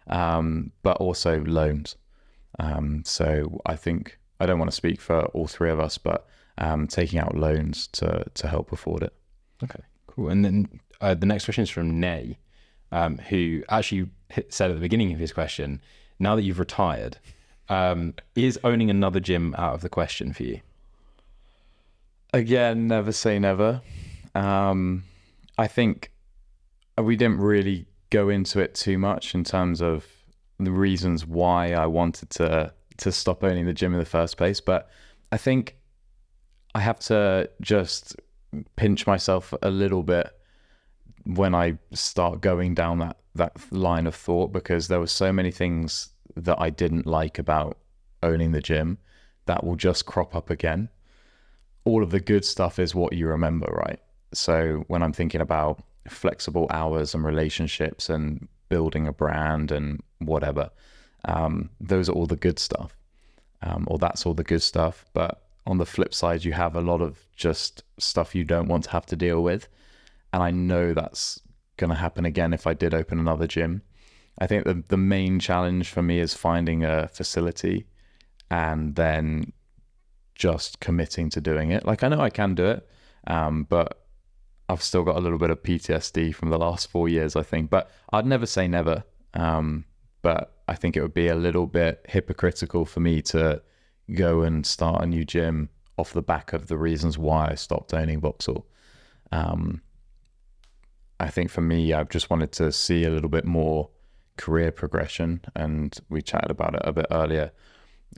but also loans. So I think, I don't want to speak for all three of us, but taking out loans to help afford it. Okay, cool. And then the next question is from Nay, who actually said at the beginning of his question, now that you've retired, is owning another gym out of the question for you? Again, never say never. I think we didn't really go into it too much in terms of the reasons why I wanted to stop owning the gym in the first place. But I think I have to just pinch myself a little bit when I start going down that line of thought, because there were so many things that I didn't like about owning the gym that will just crop up again. All of the good stuff is what you remember, right? So when I'm thinking about flexible hours and relationships and building a brand and whatever, those are all the good stuff, or that's all the good stuff. But on the flip side, you have a lot of just stuff you don't want to have to deal with. And I know that's going to happen again if I did open another gym. I think the main challenge for me is finding a facility and then just committing to doing it. Like, I know I can do it, but I've still got a little bit of PTSD from the last 4 years, I think. But I'd never say never. But I think it would be a little bit hypocritical for me to go and start a new gym off the back of the reasons why I stopped owning Vauxhall. I think for me, I've just wanted to see a little bit more career progression, and we chatted about it a bit earlier,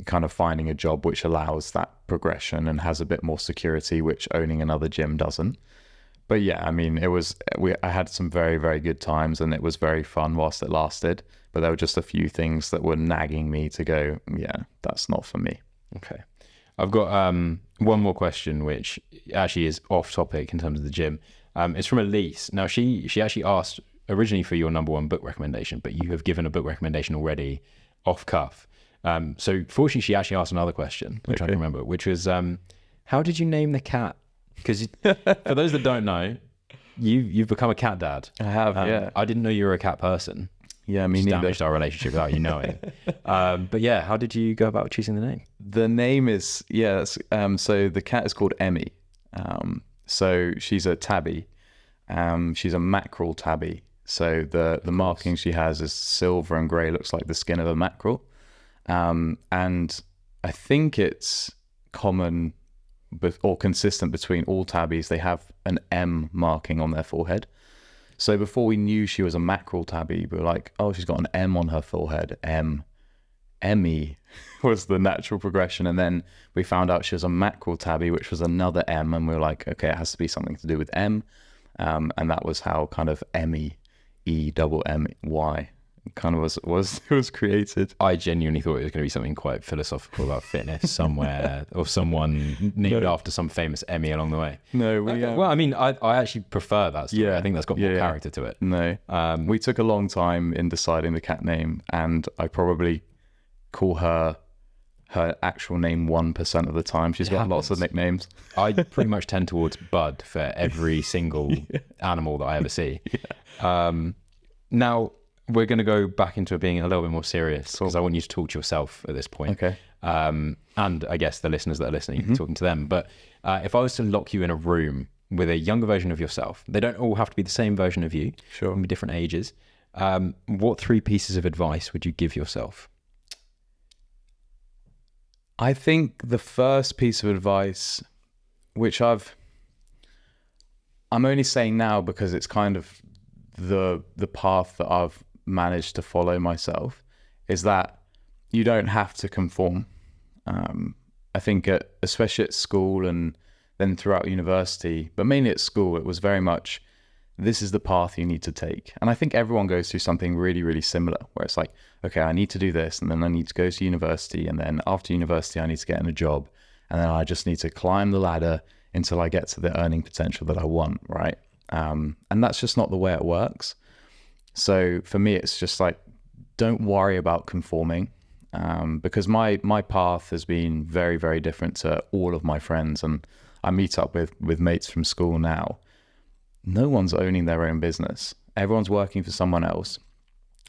kind of finding a job which allows that progression and has a bit more security, which owning another gym doesn't. But yeah, I mean, I had some very, very good times, and it was very fun whilst it lasted. But there were just a few things that were nagging me to go, yeah, that's not for me. Okay. I've got one more question, which actually is off topic in terms of the gym. It's from Elise. Now, she actually asked originally for your number one book recommendation, but you have given a book recommendation already off cuff. So fortunately, she actually asked another question, which I can remember, which was, how did you name the cat? Because for those that don't know, you've become a cat dad. I have, yeah. I didn't know you were a cat person. Yeah, me neither. Damaged our relationship without you knowing. But yeah, how did you go about choosing the name? The name is, so the cat is called Emmy. So she's a tabby. She's a mackerel tabby. So the marking she has is silver and grey, looks like the skin of a mackerel. And I think it's common or consistent between all tabbies. They have an M marking on their forehead. So before we knew she was a mackerel tabby, we were like, oh, she's got an M on her forehead. Emmy was the natural progression. And then we found out she was a mackerel tabby, which was another M. And we were like, okay, it has to be something to do with M. And that was how kind of Emmy, E-double-M-Y, kind of was created. I genuinely thought it was going to be something quite philosophical about fitness somewhere, or someone named after some famous Emmy along the way. No, well, I mean, I actually prefer that story. I think that's got more character to it. No, we took a long time in deciding the cat name, and I probably call her actual name 1% of the time. She's got lots of nicknames. I pretty much tend towards Bud for every single animal that I ever see. Now, we're going to go back into being a little bit more serious because I want you to talk to yourself at this point. Okay. And I guess the listeners that are listening, talking to them. But if I was to lock you in a room with a younger version of yourself, they don't all have to be the same version of you. Sure. They can be different ages. What 3 pieces of advice would you give yourself? I think the first piece of advice, which I'm only saying now because it's kind of the path that I've managed to follow myself, is that you don't have to conform. I think especially at school and then throughout university, but mainly at school, it was very much, this is the path you need to take. And I think everyone goes through something really, really similar, where it's like, okay, I need to do this, and then I need to go to university, and then after university, I need to get in a job, and then I just need to climb the ladder until I get to the earning potential that I want, right? And that's just not the way it works. So for me, it's just like, don't worry about conforming, because my path has been very, very different to all of my friends. And I meet up with mates from school now. No one's owning their own business. Everyone's working for someone else.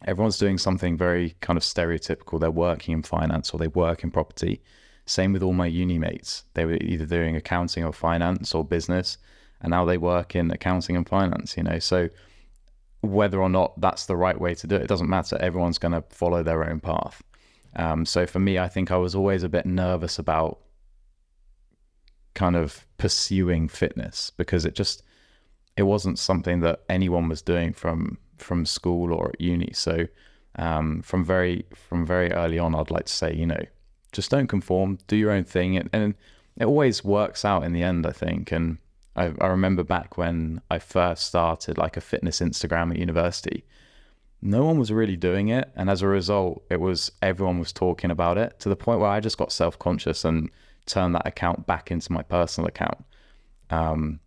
Everyone's doing something very kind of stereotypical. They're working in finance or they work in property. Same with all my uni mates. They were either doing accounting or finance or business, and now they work in accounting and finance, you know. So whether or not that's the right way to do it, it doesn't matter. Everyone's going to follow their own path. So for me, I think I was always a bit nervous about kind of pursuing fitness because it wasn't something that anyone was doing from school or at uni. So from very early on, I'd like to say, you know, just don't conform, do your own thing. And it always works out in the end, I think. And I remember back when I first started like a fitness Instagram at university, no one was really doing it. And as a result, everyone was talking about it to the point where I just got self-conscious and turned that account back into my personal account. And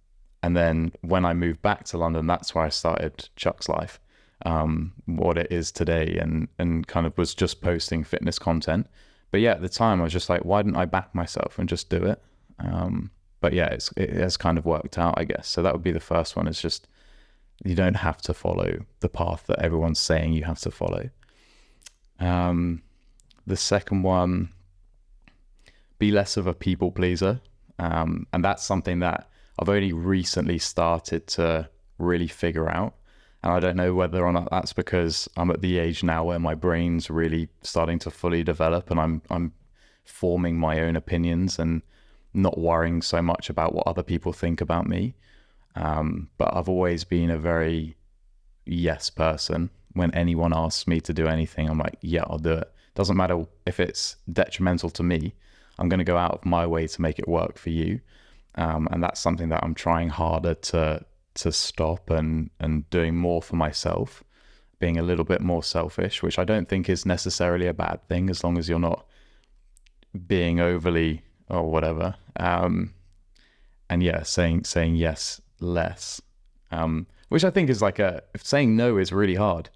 then when I moved back to London, that's where I started Chuck's Life, what it is today, and kind of was just posting fitness content. But yeah, at the time I was just like, why didn't I back myself and just do it? But yeah, it has kind of worked out, I guess. So that would be the first one. It's just, you don't have to follow the path that everyone's saying you have to follow. The second one, be less of a people pleaser. And that's something that I've only recently started to really figure out. And I don't know whether or not that's because I'm at the age now where my brain's really starting to fully develop and I'm forming my own opinions and not worrying so much about what other people think about me. But I've always been a very yes person. When anyone asks me to do anything, I'm like, yeah, I'll do it. Doesn't matter if it's detrimental to me. I'm going to go out of my way to make it work for you. And that's something that I'm trying harder to stop and doing more for myself, being a little bit more selfish, which I don't think is necessarily a bad thing as long as you're not being overly or whatever. And yeah, saying yes less, which I think is like saying no is really hard.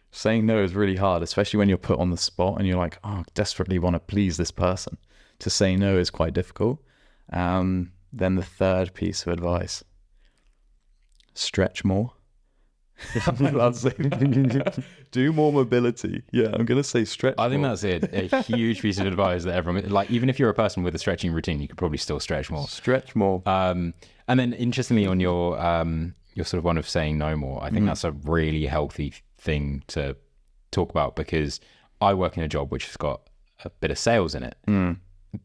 Saying no is really hard, especially when you're put on the spot and you're like, oh, desperately want to please this person. To say no is quite difficult. Then the third piece of advice, stretch more. Do more mobility. Yeah, I'm going to say stretch I think more. that's a huge piece of advice that everyone, like, even if you're a person with a stretching routine, you could probably still stretch more. Stretch more. And then interestingly on your sort of one of saying no more, I think that's a really healthy thing to talk about because I work in a job which has got a bit of sales in it.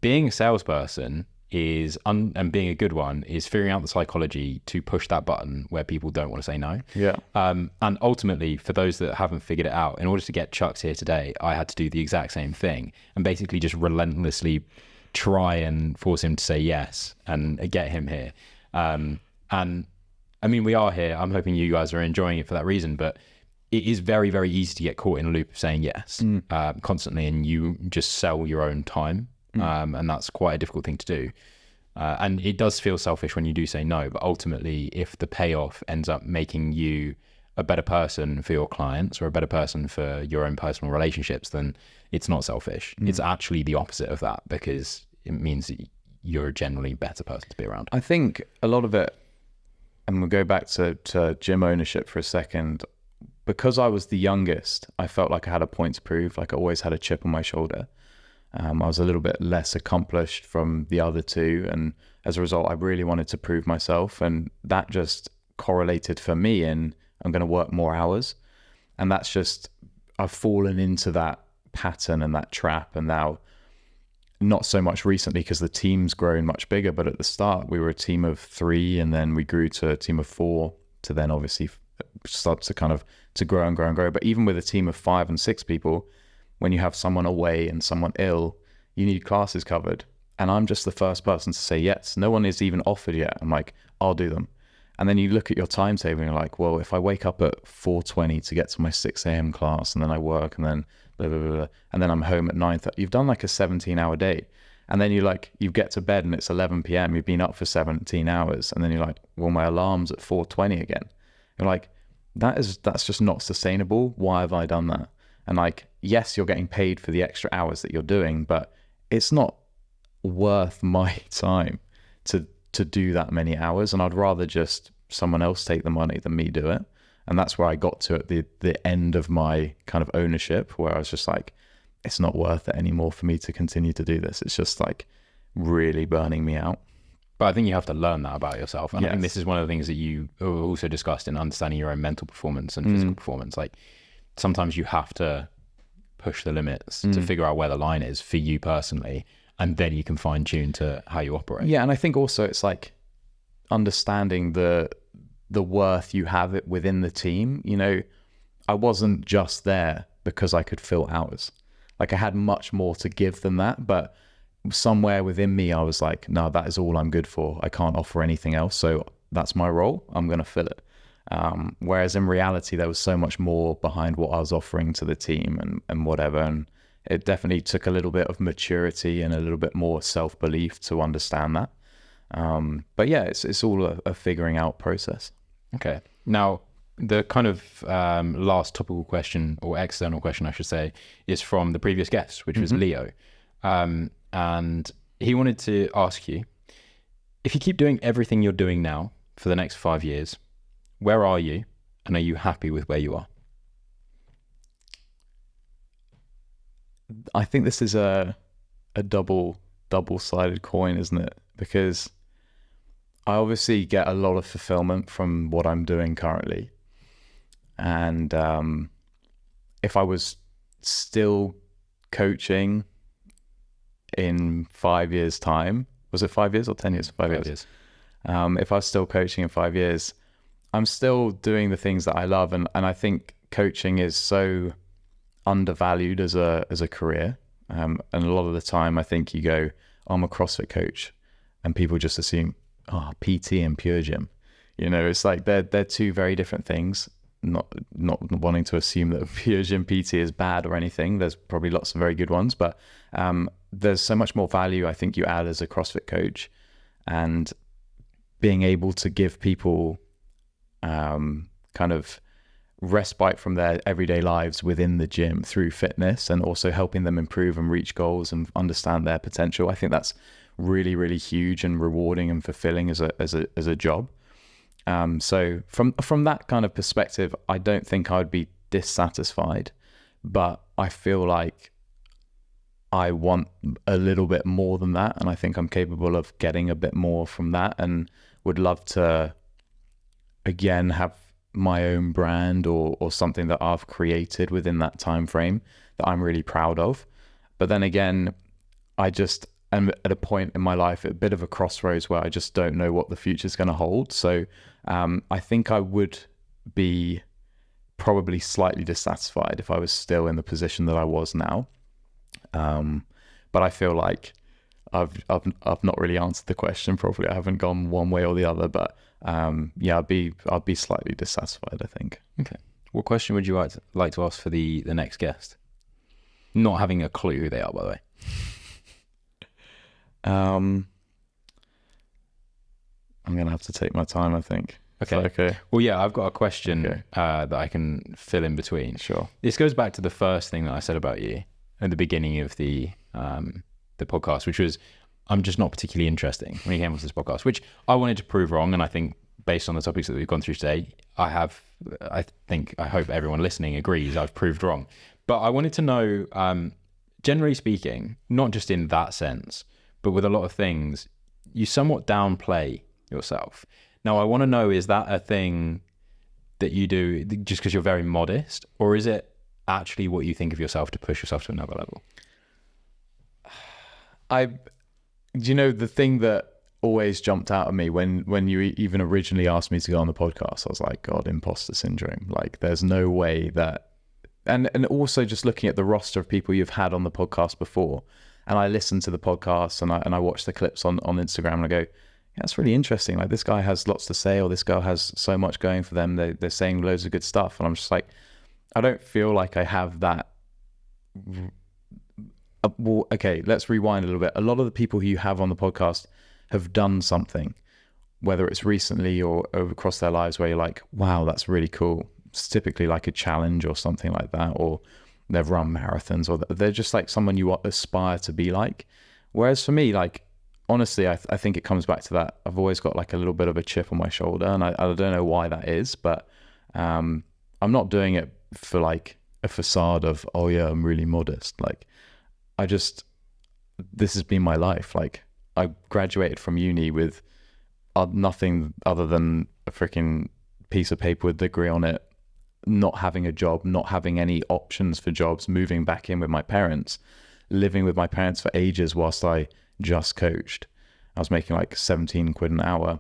Being a salesperson and being a good one is figuring out the psychology to push that button where people don't want to say no. Yeah. And ultimately, for those that haven't figured it out, in order to get Chuck's here today, I had to do the exact same thing and basically just relentlessly try and force him to say yes and get him here. And I mean, we are here. I'm hoping you guys are enjoying it for that reason, but it is very, very easy to get caught in a loop of saying yes constantly, and you just sell your own time. And that's quite a difficult thing to do. And it does feel selfish when you do say no, but ultimately, if the payoff ends up making you a better person for your clients or a better person for your own personal relationships, then it's not selfish. It's actually the opposite of that because it means that you're a generally better person to be around. I think a lot of it, and we'll go back to gym ownership for a second. because I was the youngest, I felt like I had a point to prove. Like I always had a chip on my shoulder. I was a little bit less accomplished from the other two, and as a result, I really wanted to prove myself, and that just correlated for me in I'm going to work more hours, and that's just I've fallen into that pattern and that trap, and now not so much recently because the team's grown much bigger, but at the start we were a team of 3, and then we grew to a team of 4, to then obviously start to kind of to grow and grow and grow. But even with a team of 5 and 6 people, when you have someone away and someone ill, you need classes covered. And I'm just the first person to say yes. No one is even offered yet. I'm like, I'll do them. And then you look at your timetable and you're like, well, if I wake up at 4:20 to get to my 6 a.m. class, and then I work, and then blah, blah, blah, blah, and then I'm home at 9:30, you've done like a 17-hour day. And then you get to bed and it's 11 p.m. You've been up for 17 hours. And then you're like, well, my alarm's at 4:20 again. You're like, that's just not sustainable. Why have I done that? And like, yes, you're getting paid for the extra hours that you're doing, but it's not worth my time to do that many hours. And I'd rather just someone else take the money than me do it. And that's where I got to at the end of my kind of ownership, where I was just like, it's not worth it anymore for me to continue to do this. It's just like really burning me out. But I think you have to learn that about yourself. And Yes. I think this is one of the things that you also discussed in understanding your own mental performance and physical performance. Like sometimes you have to push the limits to figure out where the line is for you personally, and then you can fine tune to how you operate. Yeah, and I think also it's like understanding the worth you have it within the team. You know, I wasn't just there because I could fill hours. Like I had much more to give than that, but somewhere within me I was like, no, that is all I'm good for. I can't offer anything else, so that's my role. I'm going to fill it. Whereas in reality there was so much more behind what I was offering to the team and whatever, and it definitely took a little bit of maturity and a little bit more self-belief to understand that. But yeah, it's all a figuring out process. Okay. Now, the kind of last topical question, or external question, I should say, is from the previous guest, which was Leo. And he wanted to ask you, if you keep doing everything you're doing now for the next 5 years, where are you? And are you happy with where you are? I think this is a double-sided coin, isn't it? Because I obviously get a lot of fulfillment from what I'm doing currently. And if I was still coaching in 5 years' time, was it 5 years or 10 years? 5 years. If I was still coaching in 5 years, I'm still doing the things that I love. And I think coaching is so undervalued as a career. And a lot of the time I think you go, I'm a CrossFit coach, and people just assume, PT and pure gym. You know, it's like they're two very different things. Not wanting to assume that pure gym PT is bad or anything. There's probably lots of very good ones, but there's so much more value I think you add as a CrossFit coach, and being able to give people kind of respite from their everyday lives within the gym through fitness, and also helping them improve and reach goals and understand their potential. I think that's really, really huge and rewarding and fulfilling as a job. So from that kind of perspective, I don't think I would be dissatisfied, but I feel like I want a little bit more than that, and I think I'm capable of getting a bit more from that, and would love to again have my own brand or something that I've created within that time frame that I'm really proud of. But then again, I just am at a point in my life, at a bit of a crossroads, where I just don't know what the future is going to hold. So I think I would be probably slightly dissatisfied if I was still in the position that I was now. But I feel like I've not really answered the question properly. I haven't gone one way or the other, but yeah, I'd be slightly dissatisfied, I think. Okay. What question would you like to ask for the next guest? Not having a clue who they are, by the way. I'm gonna have to take my time, I think. Okay. Okay. Well, yeah, I've got a question that I can fill in between. Sure. This goes back to the first thing that I said about you at the beginning of the podcast, which was, I'm just not particularly interesting when you came onto this podcast, which I wanted to prove wrong, and I think based on the topics that we've gone through today, I hope everyone listening agrees I've proved wrong. But I wanted to know, generally speaking, not just in that sense, but with a lot of things, you somewhat downplay yourself. Now, I want to know, is that a thing that you do just because you're very modest, or is it actually what you think of yourself to push yourself to another level? The thing that always jumped out at me when you even originally asked me to go on the podcast, I was like, God, imposter syndrome. Like, there's no way that, and also just looking at the roster of people you've had on the podcast before, and I listen to the podcast and I watch the clips on Instagram and I go, yeah, that's really interesting. Like, this guy has lots to say, or this girl has so much going for them. They're saying loads of good stuff. And I'm just like, I don't feel like I have that. Well, okay, let's rewind a little bit. A lot of the people who you have on the podcast have done something, whether it's recently or across their lives, where you're like, wow, that's really cool. It's typically like a challenge or something like that, or they've run marathons, or they're just like someone you aspire to be like. Whereas for me, like, honestly, I think it comes back to that. I've always got like a little bit of a chip on my shoulder, and I don't know why that is, but I'm not doing it for like a facade of, oh yeah, I'm really modest. Like, this has been my life. Like, I graduated from uni with nothing other than a freaking piece of paper with a degree on it, not having a job, not having any options for jobs, moving back in with my parents, living with my parents for ages whilst I just coached. I was making like 17 quid an hour,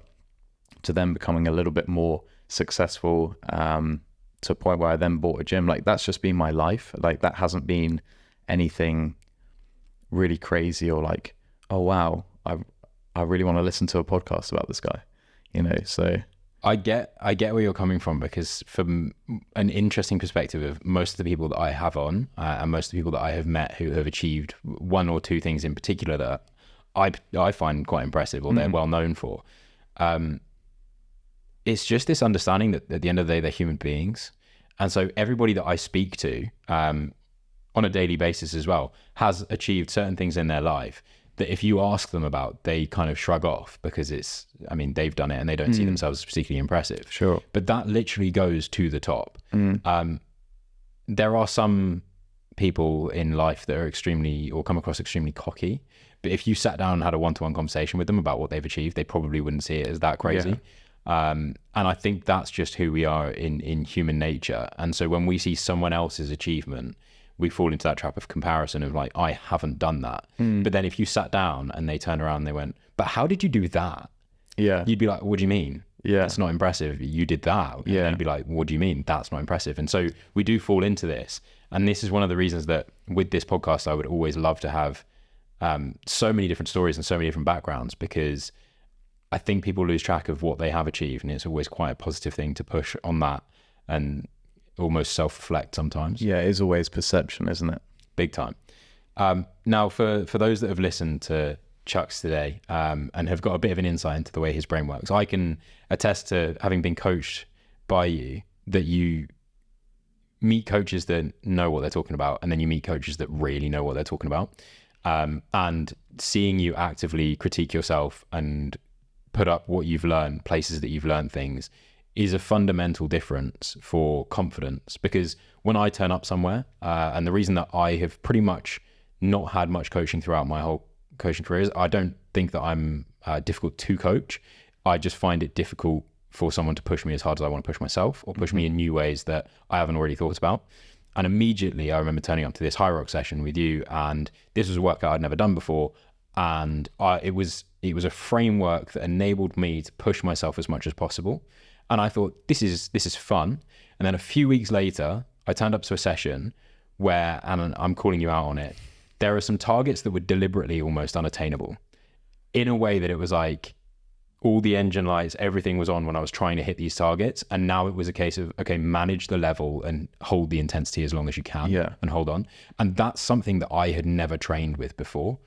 to then becoming a little bit more successful, to a point where I then bought a gym. Like, that's just been my life. Like, that hasn't been anything really crazy or like, oh wow, I really want to listen to a podcast about this guy, so I get where you're coming from, because from an interesting perspective of most of the people that I have on, and most of the people that I have met who have achieved one or two things in particular that I find quite impressive, or they're well known for, it's just this understanding that at the end of the day, they're human beings. And so everybody that I speak to on a daily basis as well has achieved certain things in their life that if you ask them about, they kind of shrug off, because they've done it and they don't see themselves as particularly impressive. Sure. But that literally goes to the top. There are some people in life that are come across extremely cocky, but if you sat down and had a one-to-one conversation with them about what they've achieved, they probably wouldn't see it as that crazy. Yeah. And I think that's just who we are in human nature. And so when we see someone else's achievement, we fall into that trap of comparison of like, I haven't done that. But then if you sat down and they turned around and they went, but how did you do that? Yeah. You'd be like, what do you mean? Yeah. That's not impressive. You did that. And yeah. You'd be like, what do you mean? That's not impressive. And so we do fall into this. And this is one of the reasons that with this podcast, I would always love to have so many different stories and so many different backgrounds, because I think people lose track of what they have achieved. And it's always quite a positive thing to push on that and almost self-reflect sometimes. Yeah, it is always perception, isn't it? Big time. Now, for those that have listened to Chuck's today and have got a bit of an insight into the way his brain works, I can attest to, having been coached by you, that you meet coaches that know what they're talking about, and then you meet coaches that really know what they're talking about. And seeing you actively critique yourself and put up what you've learned, places that you've learned things, is a fundamental difference for confidence. Because when I turn up somewhere, and the reason that I have pretty much not had much coaching throughout my whole coaching career is I don't think that I'm difficult to coach. I just find it difficult for someone to push me as hard as I want to push myself, or push me in new ways that I haven't already thought about. And immediately I remember turning up to this high rock session with you, and this was a workout I'd never done before. And it was a framework that enabled me to push myself as much as possible. And I thought, this is fun. And then a few weeks later, I turned up to a session where, and I'm calling you out on it, there are some targets that were deliberately almost unattainable, in a way that it was like all the engine lights, everything was on when I was trying to hit these targets. And now it was a case of, okay, manage the level and hold the intensity as long as you can. Yeah. And hold on. And that's something that I had never trained with before.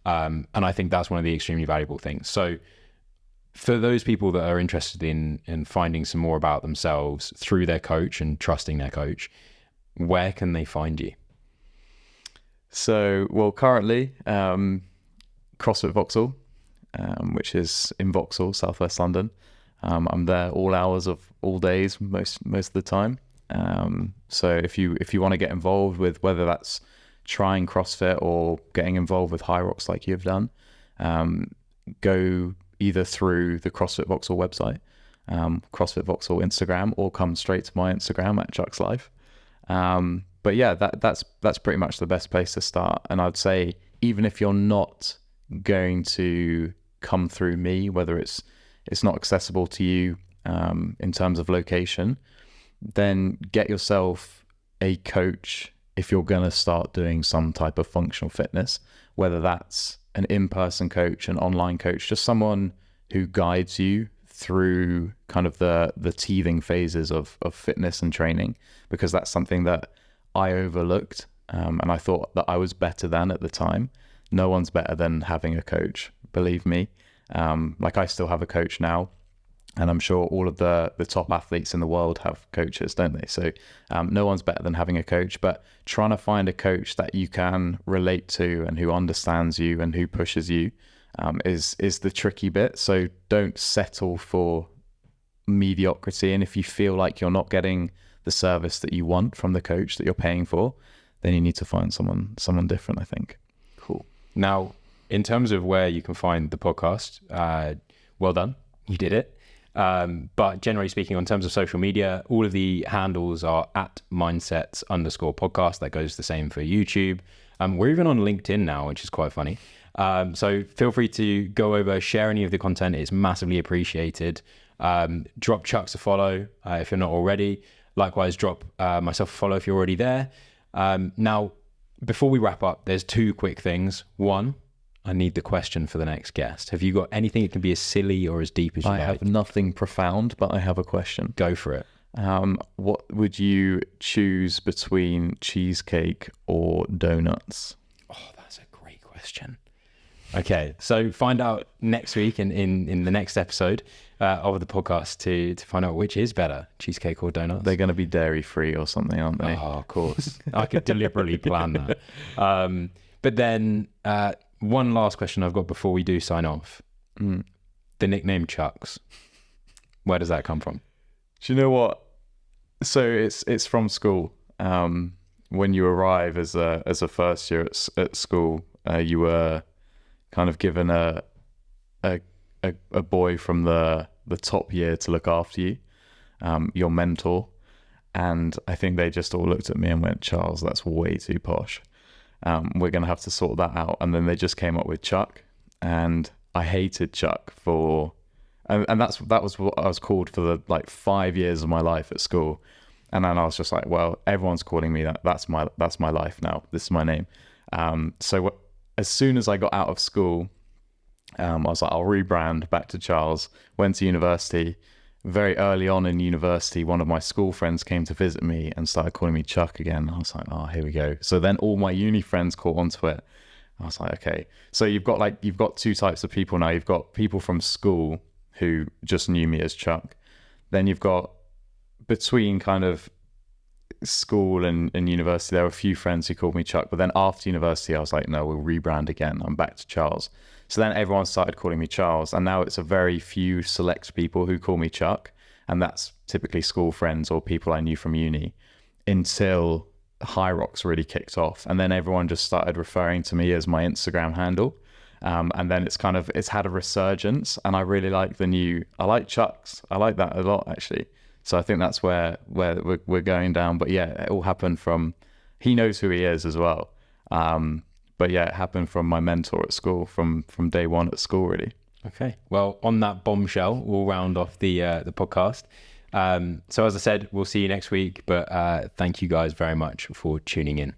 And I think that's one of the extremely valuable things. So for those people that are interested in finding some more about themselves through their coach and trusting their coach, where can they find you? So, well, currently, CrossFit Vauxhall, which is in Vauxhall, southwest London. I'm there all hours of all days, most of the time. So if you want to get involved with whether that's trying CrossFit or getting involved with High Rocks like you've done, go either through the CrossFit Vauxhall website, CrossFit Vauxhall Instagram, or come straight to my Instagram at Chuck's Life. But yeah, that's pretty much the best place to start. And I'd say even if you're not going to come through me, whether it's not accessible to you in terms of location, then get yourself a coach if you're going to start doing some type of functional fitness, whether that's an in-person coach, an online coach, just someone who guides you through kind of the teething phases of fitness and training, because that's something that I overlooked, and I thought that I was better than at the time. No one's better than having a coach, believe me. Like I still have a coach now, and I'm sure all of the top athletes in the world have coaches, don't they? So no one's better than having a coach, but trying to find a coach that you can relate to and who understands you and who pushes you is the tricky bit. So don't settle for mediocrity. And if you feel like you're not getting the service that you want from the coach that you're paying for, then you need to find someone different, I think. Cool. Now, in terms of where you can find the podcast, well done, you did it. But generally speaking, in terms of social media, all of the handles are at mindsets_podcast. That goes the same for YouTube. We're even on LinkedIn now, which is quite funny. So feel free to go over, share any of the content. It's massively appreciated. Drop Chucks a follow if you're not already. Likewise, drop myself a follow if you're already there. Now, before we wrap up, there's two quick things. One, I need the question for the next guest. Have you got anything that can be as silly or as deep as you like? I have nothing profound, but I have a question. Go for it. What would you choose between cheesecake or donuts? Oh, that's a great question. Okay, so find out next week in the next episode of the podcast to find out which is better, cheesecake or donuts. They're going to be dairy-free or something, aren't they? Oh, of course. I could deliberately plan that. But then one last question I've got before we do sign off. The nickname Chucks, where does that come from? Do you know what? So it's from school. When you arrive as a first year at school, you were kind of given a boy from the top year to look after you, your mentor. And I think they just all looked at me and went, Charles, that's way too posh. We're going to have to sort that out. And then they just came up with Chuck. And I hated Chuck and that was what I was called for the 5 years of my life at school. And then I was just like, well, everyone's calling me that. That's my life now. This is my name. So as soon as I got out of school, I was like, I'll rebrand back to Charles. Went to university. Very early on in university, one of my school friends came to visit me and started calling me Chuck again. I was like, oh, here we go. So then all my uni friends caught onto it. I was like, okay. So you've got two types of people now. You've got people from school who just knew me as Chuck. Then you've got, between kind of school and university, there were a few friends who called me Chuck. But then after university, I was like, no, we'll rebrand again. I'm back to Charles. So then everyone started calling me Charles, and now it's a very few select people who call me Chuck, and that's typically school friends or people I knew from uni, until High Rocks really kicked off, and then everyone just started referring to me as my Instagram handle, and then it's had a resurgence, and I really like I like Chucks. I like that a lot, actually. So I think that's where we're going down. But yeah, it all happened from, he knows who he is as well. But yeah, it happened from my mentor at school, from day one at school, really. Okay. Well, on that bombshell, we'll round off the podcast. So as I said, we'll see you next week. But thank you guys very much for tuning in.